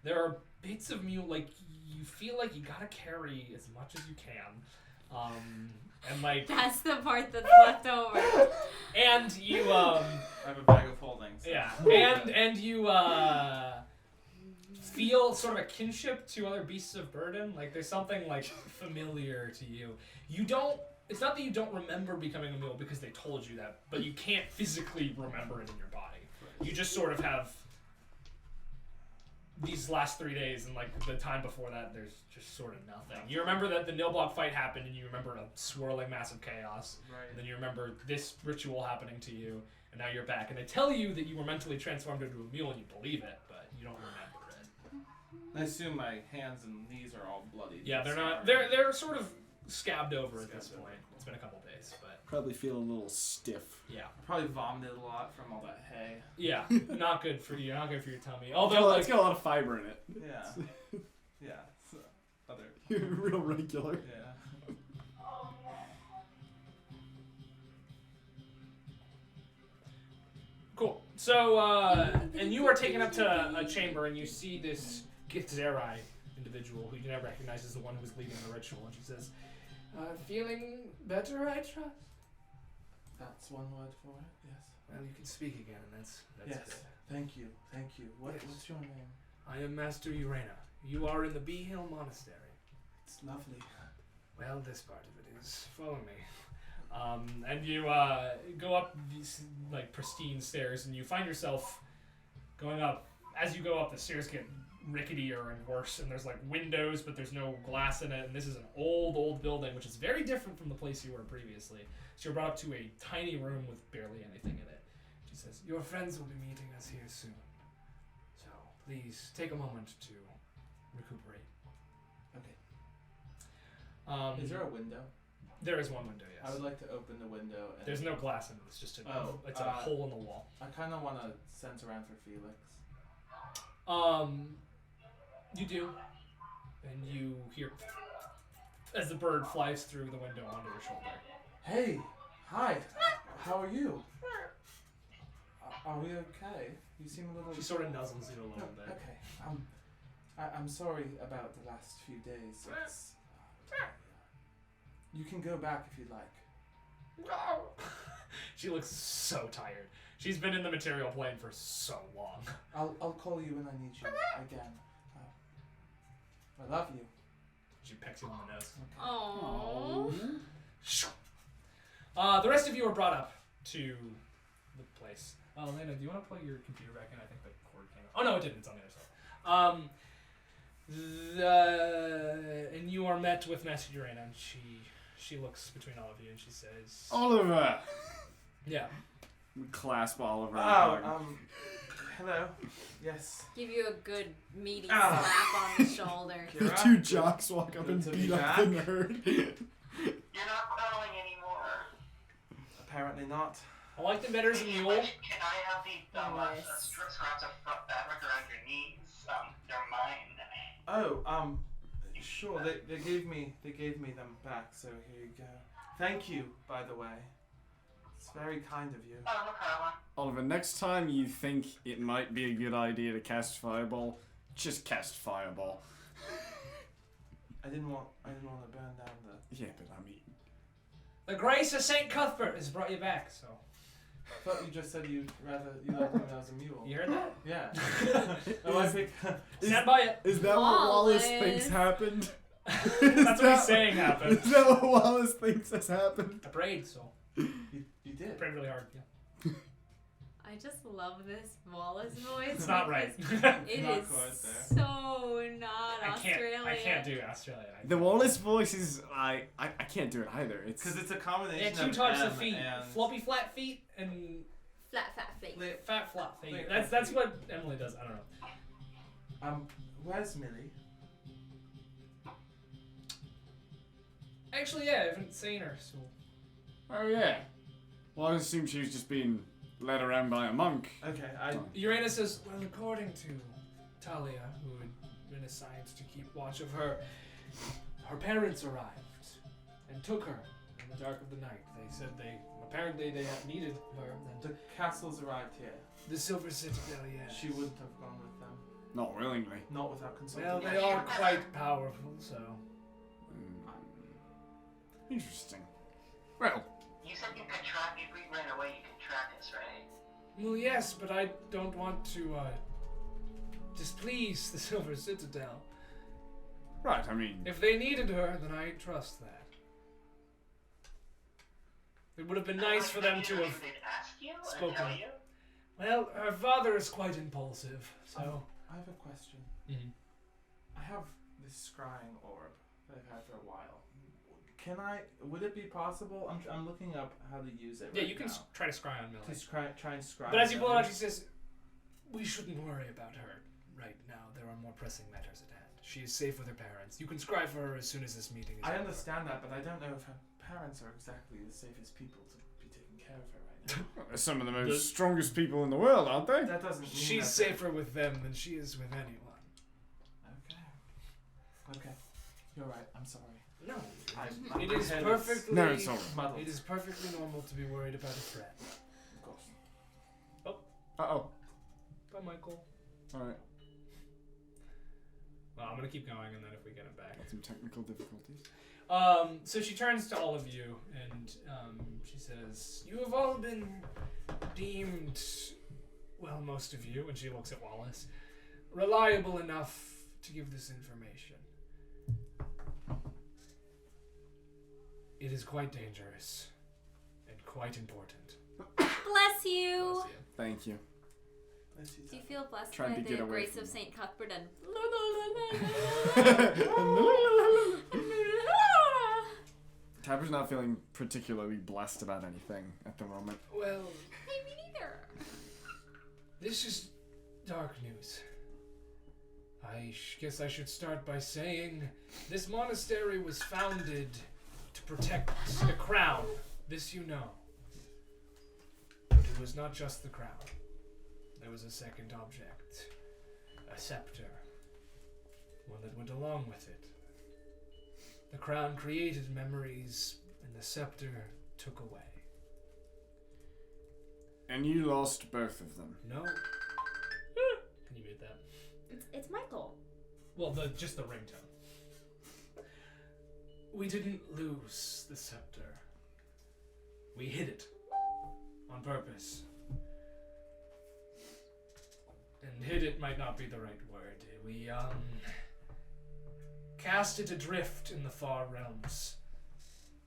There are bits of you, like, you feel like you gotta carry as much as you can. And like that's the part that's left over. And you I have a bag of holdings. So. Yeah. And you feel sort of a kinship to other beasts of burden. Like there's something like familiar to you. It's not that you don't remember becoming a mule because they told you that, but you can't physically remember it in your body. You just sort of have these last 3 days, and like the time before that, there's just sort of nothing. You remember that the Nilbog fight happened, and you remember a swirling mass of chaos. Right. And then you remember this ritual happening to you, and now you're back. And they tell you that you were mentally transformed into a mule, and you believe it, but you don't remember it. I assume my hands and knees are all bloody. Yeah, they're not. They're sort of scabbed over at this point. It's been a couple days, but Probably feel a little stiff. yeah. Probably vomited a lot from all that hay. Yeah, not good for you. Not good for your tummy. Although It's got a lot of fiber in it. Yeah. Yeah. So, other. Real regular. Yeah. Cool. So, and you are taken up to a chamber, and you see this Githzerai individual who you now recognize as the one who was leading the ritual, and she says, feeling better, I trust? That's one word for it. Yes. Well, you can speak again, and that's yes. good. Thank you. Thank you. What's your name? I am Master Urena. You are in the Bee Hill Monastery. It's lovely. Well, this part of it is. Follow me. And you go up these like pristine stairs, and you find yourself going up. As you go up, the stairs get ricketier and worse, and there's like windows, but there's no glass in it. And this is an old building, which is very different from the place you were previously. So you're brought up to a tiny room with barely anything in it. She says, "Your friends will be meeting us here soon. So please take a moment to recuperate." Okay. Is there a window? There is one window, yes. I would like to open the window. And There's no glass in it. It's just a hole in the wall. I kind of want to sense around for Felix. You do, and you hear as the bird flies through the window onto your shoulder. Hey, hi. How are you? Are we okay? You seem a little. She sort of nuzzles you a little bit. Okay. I'm sorry about the last few days. It's, you can go back if you'd like. She looks so tired. She's been in the material plane for so long. I'll call you when I need you again. I love you. She pecks you on the nose. Okay. Aww. The rest of you are brought up to the place. Lena, do you want to plug your computer back in? I think the cord came out. Oh no, it didn't. It's on the other side. And you are met with Master Urena, and she looks between all of you and she says, Oliver! Yeah. We clasp Oliver. Hello. Yes. Give you a good meaty slap on the shoulder. The two jocks walk up and Good to beat be up back. the nerd. You're not calling anymore. Apparently not. I like them better as a mule. Can I have the Nice. scraps of fabric around your knees? They're mine. Oh, sure. They gave me them back. So here you go. Thank you, by the way. It's very kind of you. Oh, no problem. Oliver, next time you think it might be a good idea to cast Fireball, just cast Fireball. I didn't want to burn down the. Yeah, but I mean... The grace of St. Cuthbert has brought you back, so. I thought you just said you liked me when I was a mule. You heard that? Yeah. Oh, I think. Stand by it. Is that what Wallace thinks happened? That's what he's saying happened. Is that what Wallace thinks has happened? I prayed, so. You did. I prayed really hard, yeah. I just love this Wallace voice. It's not right. It Not is quite there. so not Australian. I can't do Australian. The Wallace voice is I can't do it either. It's Because it's a combination Yeah, two of types M of feet. and Floppy flat feet and Flat fat feet. fat flat feet. Flat That's feet. what Emily does. I don't know. Where's Millie? Actually, yeah, I haven't seen her, so. oh yeah. Well, I assumed she was just being led around by a monk. Okay, Uranus says, well, according to Talia, who had been assigned to keep watch of her, her parents arrived and took her in the dark of the night. They said apparently they had needed her. the castle's arrived here. The Silver Citadel, yeah. She wouldn't have gone with them. Not willingly. Not without consulting. Well, they are quite powerful, so. Interesting. Well, You said you could track, if we ran away, you could track us, right? Well, yes, but I don't want to displease the Silver Citadel. right. I mean, If they needed her, then I trust that. It would have been nice for them to have Did ask you or spoken. tell you? Well, her father is quite impulsive, so. I have a question. Mhm. I have this scrying orb that I've had for a while. Would it be possible? I'm looking up how to use it. Yeah, right you can now. try to scry on Millie. Try and scry. But as you pull it out, Millie. she says, we shouldn't worry about her right now. There are more pressing matters at hand. She is safe with her parents. You can scry for her as soon as this meeting is I over. understand that, but I don't know if her parents are exactly the safest people to be taking care of her right now. they're some of the most strongest people in the world, aren't they? That doesn't mean She's that safer with them than she is with anyone. Okay. You're right. I'm sorry. No. My It is head perfectly. No, it's all right. muddled. It is perfectly normal to be worried about a friend. Of course. Uh-oh. Bye, Michael. Alright. Well, I'm gonna keep going, and then if we get him back. Got some technical difficulties. So she turns to all of you, and she says, "You have all been deemed, well, most of you," and she looks at Wallace, "reliable enough to give this information. It is quite dangerous and quite important." Bless you. Bless you. Thank you. Do you feel blessed Trying by to get the away grace from of that. Saint Cuthbert and Tabber's not feeling particularly blessed about anything at the moment. Well, me neither. this is dark news. I guess I should start by saying this monastery was founded to protect the crown. This you know. But it was not just the crown. There was a second object. A scepter. One that went along with it. The crown created memories, and the scepter took away. And you lost both of them. No. Can you mute that? It's Michael. Well, just the ringtone. We didn't lose the scepter. We hid it. On purpose. And hid it might not be the right word. We, cast it adrift in the far realms.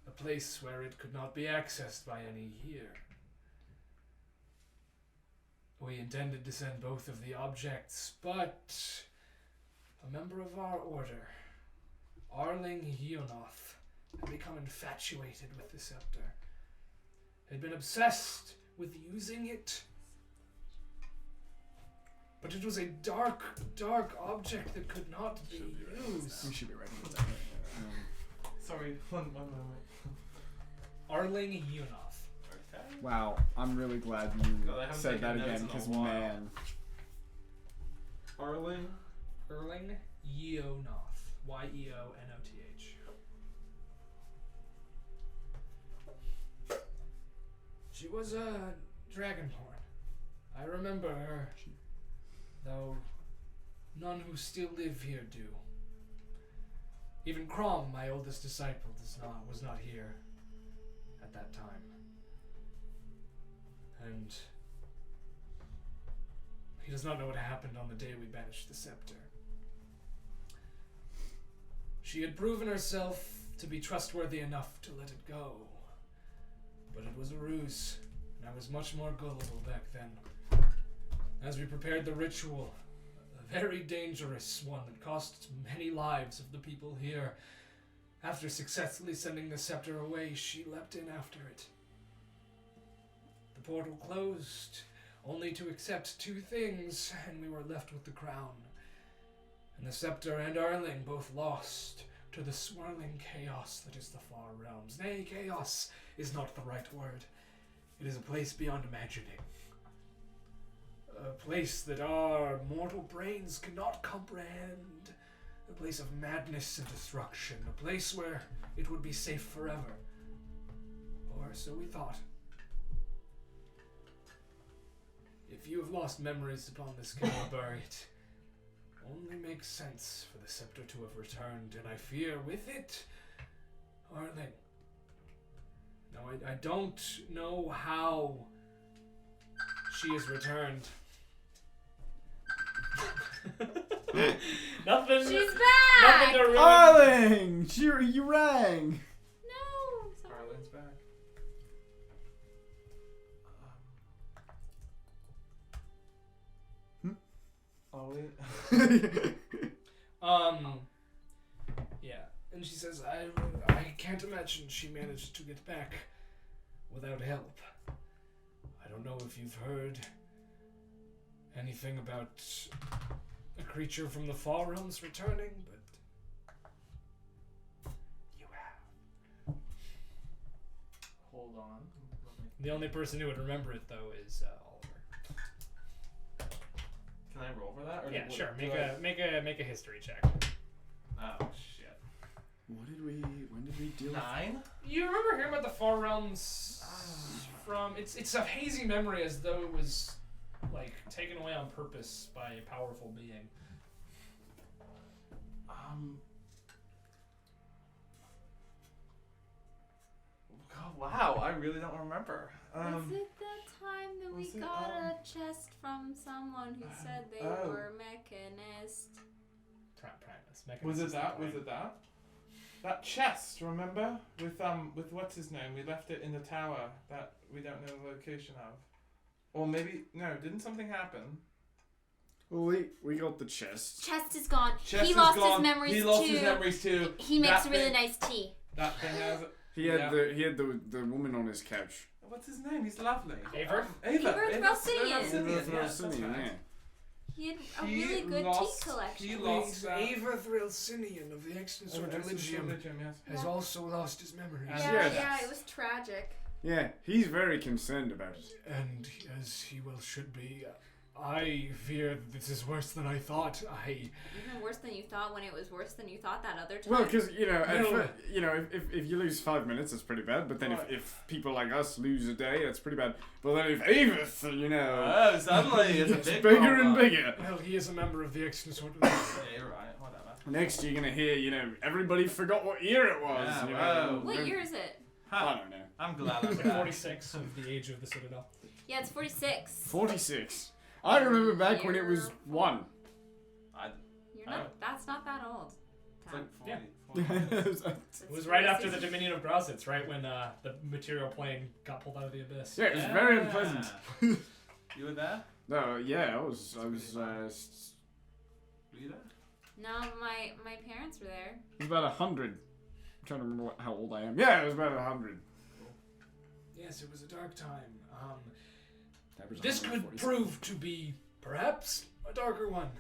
A place where it could not be accessed by any here. We intended to send both of the objects, but a member of our order, Arling Hionoth, had become infatuated with the scepter. Had been obsessed with using it. But it was a dark, dark object that could not be used. We should be writing this down. Sorry, one moment. Arling Hionoth. Okay. Wow, I'm really glad you God, I haven't said that taken notes again, in a because while. man. Arling. Erling Yeonoth. Yeonoth. She was a dragonborn. I remember her. Though none who still live here do. Even Crom, my oldest disciple, was not here at that time. And he does not know what happened on the day we banished the scepter. She had proven herself to be trustworthy enough to let it go. But it was a ruse, and I was much more gullible back then. As we prepared the ritual, a very dangerous one that cost many lives of the people here, after successfully sending the scepter away, she leapt in after it. The portal closed, only to accept 2 things, and we were left with the crown. And the scepter and Erling both lost to the swirling chaos that is the far realms. Nay, chaos is not the right word. It is a place beyond imagining. A place that our mortal brains cannot comprehend. A place of madness and destruction. A place where it would be safe forever. Or so we thought. If you have lost memories upon this caliber, it only makes sense for the scepter to have returned, and I fear with it, Erling. Now, I don't know how she has returned. Nothing. She's back! Nothing to ruin. Arling! You rang! No! Sorry. Arlen's back. Arlen? Yeah. And she says, I can't imagine she managed to get back without help. I don't know if you've heard anything about a creature from the far realms returning, but you have. Hold on. The only person who would remember it, though, is Oliver. Can I roll for that? Or Yeah, do- sure. do Make a history check. Oh shit. When did we deal 9? You remember hearing about the far realms from? It's a hazy memory, as though it was like taken away on purpose by a powerful being. God, wow, I really don't remember. Was it the time that we was it, got a chest from someone who said they were mechanist? Primus. Was Mechanist it is that? the Was point. it that? That chest, remember? With what's his name? We left it in the tower that we don't know the location of. Or maybe no, didn't something happen? Well, we got the chest. Chest is gone. Chest he is lost gone. his memories He lost too. his memories too. He makes That really thing- nice tea. That thing has. He had the woman on his couch. What's his name? He's lovely. Aver? Ava. Aver Thralsinian. Yes, that's Thralsinian, right. He had a He really good lost- tea collection. he lost that. Aver Thralsinian of the Extant Religium, yes. has also lost his memories. Yeah, Yes. yeah, it was tragic. Yeah, he's very concerned about it. And as he well should be, I fear that this is worse than I thought. Even worse than you thought when it was worse than you thought that other time. Well, because No. if you lose 5 minutes, it's pretty bad. But then Right. if people like us lose a day, that's pretty bad. But then if Avis, Oh, suddenly it's a it's big bigger and problem. bigger. Well, he is a member of the Extant Yeah, you're right. Whatever. Next, you're gonna hear, everybody forgot what year it was. Yeah, you know. wow. What year is it? I don't know. I'm glad I'm It's like back. 46 of the age of the Citadel. Yeah, it's 46. 46. I remember back when it was 1. You're not. That's not that old. It's like 40. Yeah. 40. It was right after the Dominion of Grossetz, right when the material plane got pulled out of the abyss. Yeah, it was very unpleasant. You were there? No, yeah, I was. Were you there? No, my parents were there. It was about 100. I'm trying to remember how old I am. Yeah, it was about 100. Yes, it was a dark time. That was This could 146. prove to be, perhaps, a darker one.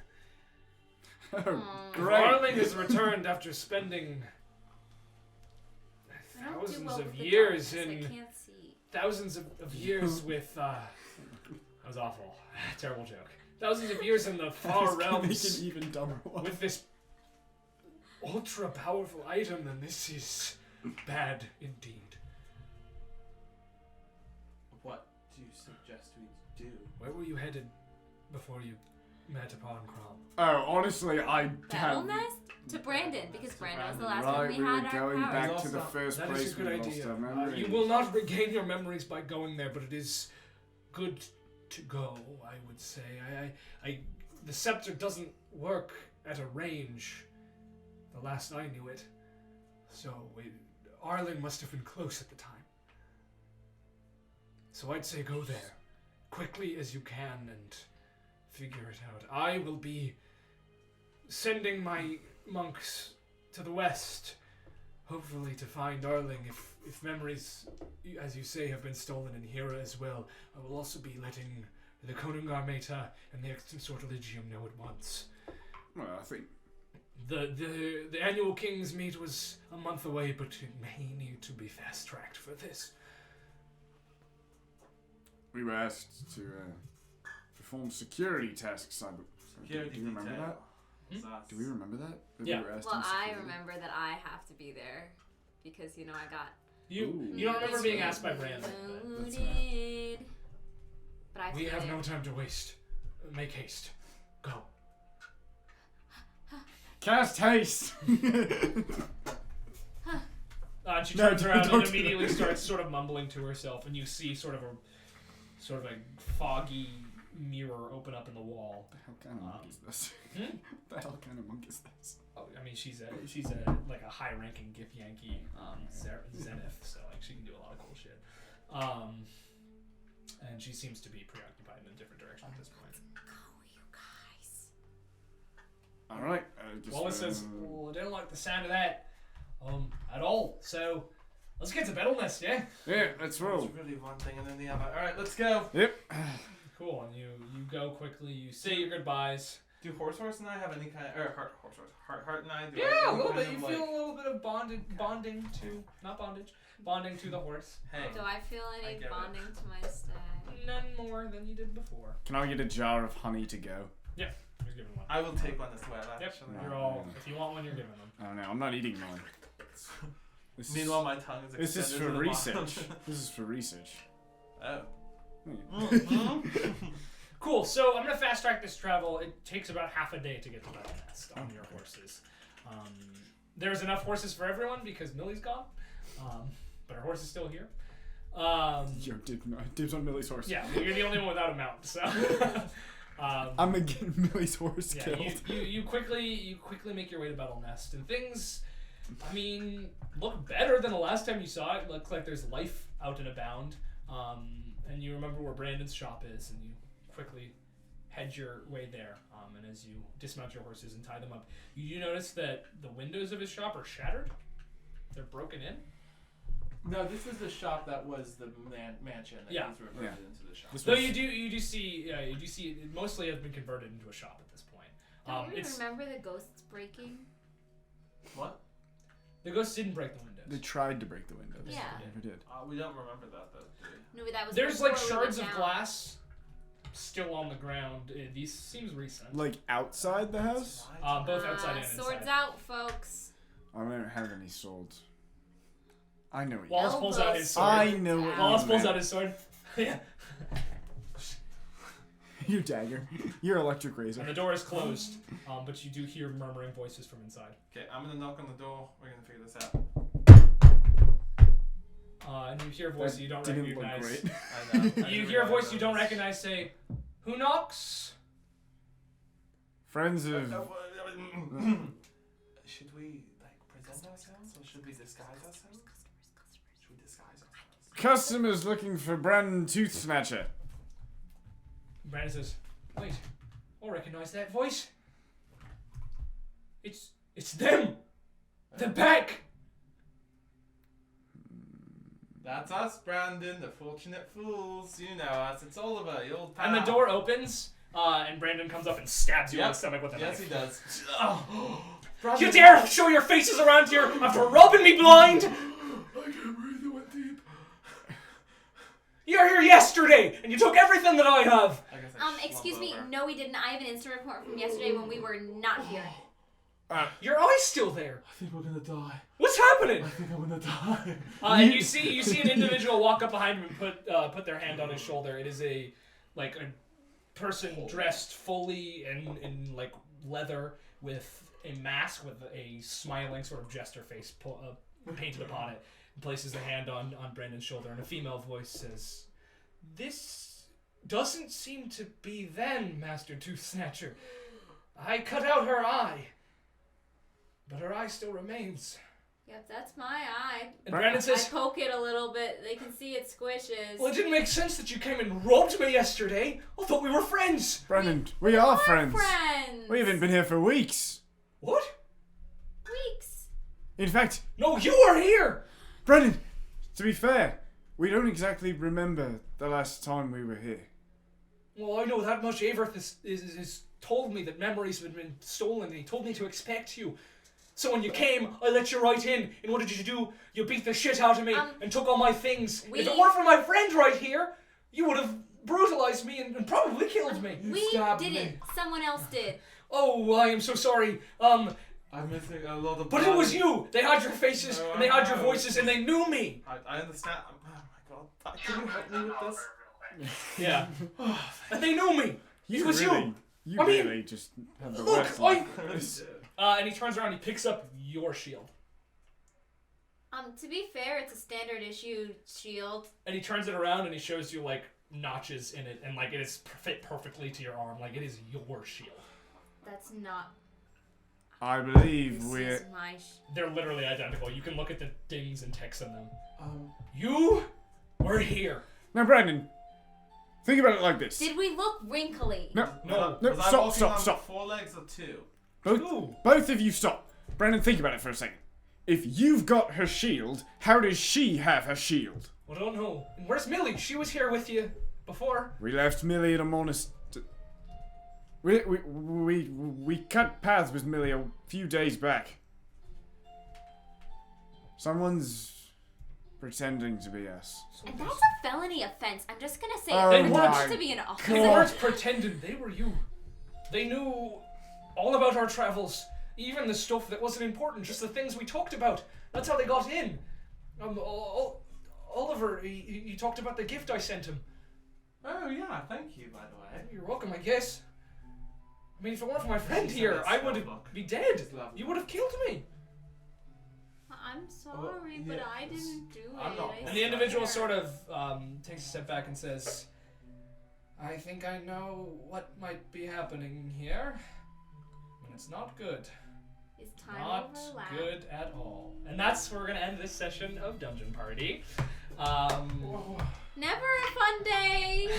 Oh, If great. Arling has returned after spending I don't do thousands well of with the years darkness, in I can't see. thousands of years with that was awful. Terrible joke. Thousands of years in the far realms Make an even dumber one. with this ultra powerful item, then this is bad indeed. What do you suggest we do? Where were you headed before you met upon Crom? Oh, honestly, I Battle have. Nest? To Brandon, because Brandon was the last Right, time we we were had our going powers. back powers. to the first That place is a good we lost idea. our memories. You will not regain your memories by going there, but it is good to go, I would say. The scepter doesn't work at a range. The last I knew it. So, Arling must have been close at the time. So I'd say go there, quickly as you can, and figure it out. I will be sending my monks to the west, hopefully to find Arling. If memories, as you say, have been stolen in Hera as well, I will also be letting the Konungar Meta and the Extensortologium know at once. Well, I think the annual King's Meet was a month away, but it may need to be fast-tracked for this. we were asked to perform security tasks. Do you remember that? Do we remember that? Yeah. We were asked Well, in I security? remember that I have to be there because I got You don't remember being asked by Brandon. That's voted. But I We have there. no time to waste. Make haste. Go. Cast haste! And she No, turns around don't and do immediately that. starts sort of mumbling to herself, and you see sort of a foggy mirror open up in the wall. What the hell kind of monk is this? Hmm? What the hell kind of monk is this? Oh, I mean, she's a like a high-ranking Gith Yankee Zenith, so like she can do a lot of cool shit. And she seems to be preoccupied in a different direction at this point. Go, you guys. Alright. Wallace says, "Oh, I don't like the sound of that at all. So let's get to Battlenest, yeah." Yeah, let's roll. It's really one thing and then the other. Alright, let's go. Yep. Cool, and you go quickly. You say your goodbyes. Do Horse and I have any kind of... Or Heart and I... Do Yeah, I a little kind bit. of, You like, feel a little bit of bonding to the horse. Hey. Do I feel I any get it. bonding to my stag? None more than you did before. Can I get a jar of honey to go? You're given one. I will take one as well, Yep, actually. you're all. If you want one, you're given them. Oh no, I'm not eating one. This Meanwhile, my tongue is This is extended for to the research. bottom. This is for research. Oh. Hmm. Cool. So I'm gonna fast track this travel. It takes about half a day to get to Battlenest on your horses. There's enough horses for everyone because Millie's gone, but her horse is still here. Yo, dibs on Millie's horse. Yeah, you're the only one without a mount, so. I'm gonna get Millie's horse Yeah, killed. you quickly make your way to Battlenest, and things, I mean, look better than the last time you saw it. Looks like there's life out and abound, and you remember where Brandon's shop is, and you quickly head your way there. And as you dismount your horses and tie them up, you do notice that the windows of his shop are shattered. They're broken in. No, this is the shop that was the mansion that Yeah. he's reverted into the shop. This Though was- you do see it mostly has been converted into a shop at this point. Don't we It's remember the ghosts breaking? What? the ghosts didn't break the windows. They tried to break the windows. Yeah. They never did. We don't remember that, though, do we? No, that was There's before like we shards went of down. glass still on the ground. These seems recent. Like outside the house? Both outside and Swords inside. out, folks. I don't have any swords. I know what you Wallace pulls out his sword. I know what Wallace you pulls meant. out his sword. Yeah. Your dagger. Your electric razor. And the door is closed, but you do hear murmuring voices from inside. Okay, I'm gonna knock on the door. We're gonna figure this out. And you hear a voice That you don't didn't recognize. look great. I know. I You do hear a realize voice you that. don't recognize say, "Who knocks?" Friends of... Should we, like, present ourselves, or should we disguise ourselves? Should we disguise ourselves? Customers looking for Brandon Tooth Snatcher. Brandon says, "Wait, I recognize that voice. It's them, the Pact." That's us, Brandon, the fortunate fools. You know us. It's Oliver, the old pal. And the door opens, and Brandon comes up and stabs you in the Yep. stomach with a Yes, knife. he does. You dare show your faces around here after robbing me blind? I can't breathe. It went deep. You were here yesterday, and you took everything that I have. I guess I Excuse slumped me. over. No, we didn't. I have an instant report from yesterday when we were not here. Your eye's still there. I think we're gonna die. What's happening? I think I'm gonna die. And you see an individual walk up behind him and put their hand on his shoulder. It is a person dressed fully in like leather with a mask with a smiling sort of jester face painted upon it. He places a hand on Brandon's shoulder, and a female voice says, "This doesn't seem to be then, Master Tooth Snatcher. I cut out her eye, but her eye still remains. Yep, that's my eye. And Brandon says, I poke it a little bit. They can see it squishes. well, it didn't make sense that you came and robbed me yesterday. I thought we were friends. Brandon, we are friends. Friends. We haven't been here for weeks. What? Weeks. In fact, No, you are here. Brendan, to be fair, we don't exactly remember the last time we were here. Well, I know that much. Averth is told me that memories have been stolen, and he told me to expect you. So when you came, I let you right in. And what did you do? You beat the shit out of me and took all my things. If it weren't for my friend right here, you would have brutalized me and probably killed me. We didn't. Someone else did. Oh, I am so sorry. I'm missing a lot of But it was you! They had your faces, and they had your voices, and they knew me! I understand. Oh my god. Can you help me with this? Yeah. And they knew me! It was you! You I mean, really just have the Look, worst luck. and he turns around and he picks up your shield. To be fair, it's a standard issue shield. And he turns it around and he shows you, like, notches in it, and, like, it is fit perfectly to your arm. Like, it is your shield. That's not... I believe This we're... is my They're literally identical. You can look at the dings and ticks in them. You were here. Now, Brandon, think about it like this. Did we look wrinkly? No, No. no, Was I walking stop. on 4 legs or 2? Both of you stop. Brandon, think about it for a second. If you've got her shield, how does she have her shield? I don't know. And where's Millie? She was here with you before. We left Millie at a monastery. We cut paths with Millie a few days back. Someone's pretending to be us. And that's a felony offense. I'm just gonna say Oh it. my Wants to be an They officer. weren't pretending. They were you. They knew all about our travels. Even the stuff that wasn't important. Just the things we talked about. That's how they got in. Oliver, he talked about the gift I sent him. Oh yeah, thank you by the way. You're welcome, I guess. I mean, if it weren't for my friend She's here, a I would spellbook. be dead. She's lovely. You would have killed me. I'm sorry, but yeah, I didn't do I'm it. not- I And the individual swear. sort of takes a step back and says, I think I know what might be happening here. And it's not good. Is time Not overlap? good at all. And that's where we're going to end this session of Dungeon Party. Never a fun day.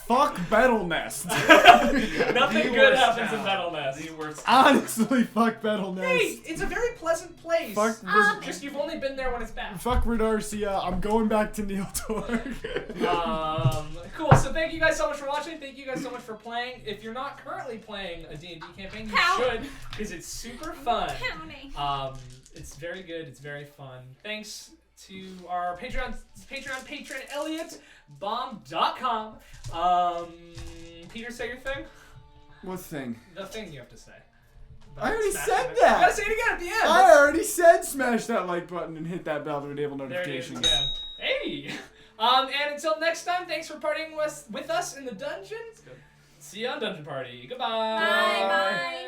Fuck Battle Nest. Nothing good happens in Battle Nest. The worst. Honestly, fuck Battle Nest. Hey, it's a very pleasant place. Fuck, Just you've only been there when it's bad. fuck Redarcia. I'm going back to Neil Torg. Cool. So thank you guys so much for watching. Thank you guys so much for playing. If you're not currently playing a D&D campaign, you Count. should, because it's super fun. Counting. It's very good. It's very fun. Thanks to our Patreon patron Elliot, bomb.com. Peter, say your thing. What thing? The thing you have to say. I already Smash said it. that. You gotta say it again at the end. I already said smash that like button and hit that bell to enable There it is notifications. again. Hey. And until next time, thanks for partying with us in the dungeon. See you on Dungeon Party. Goodbye. Bye bye.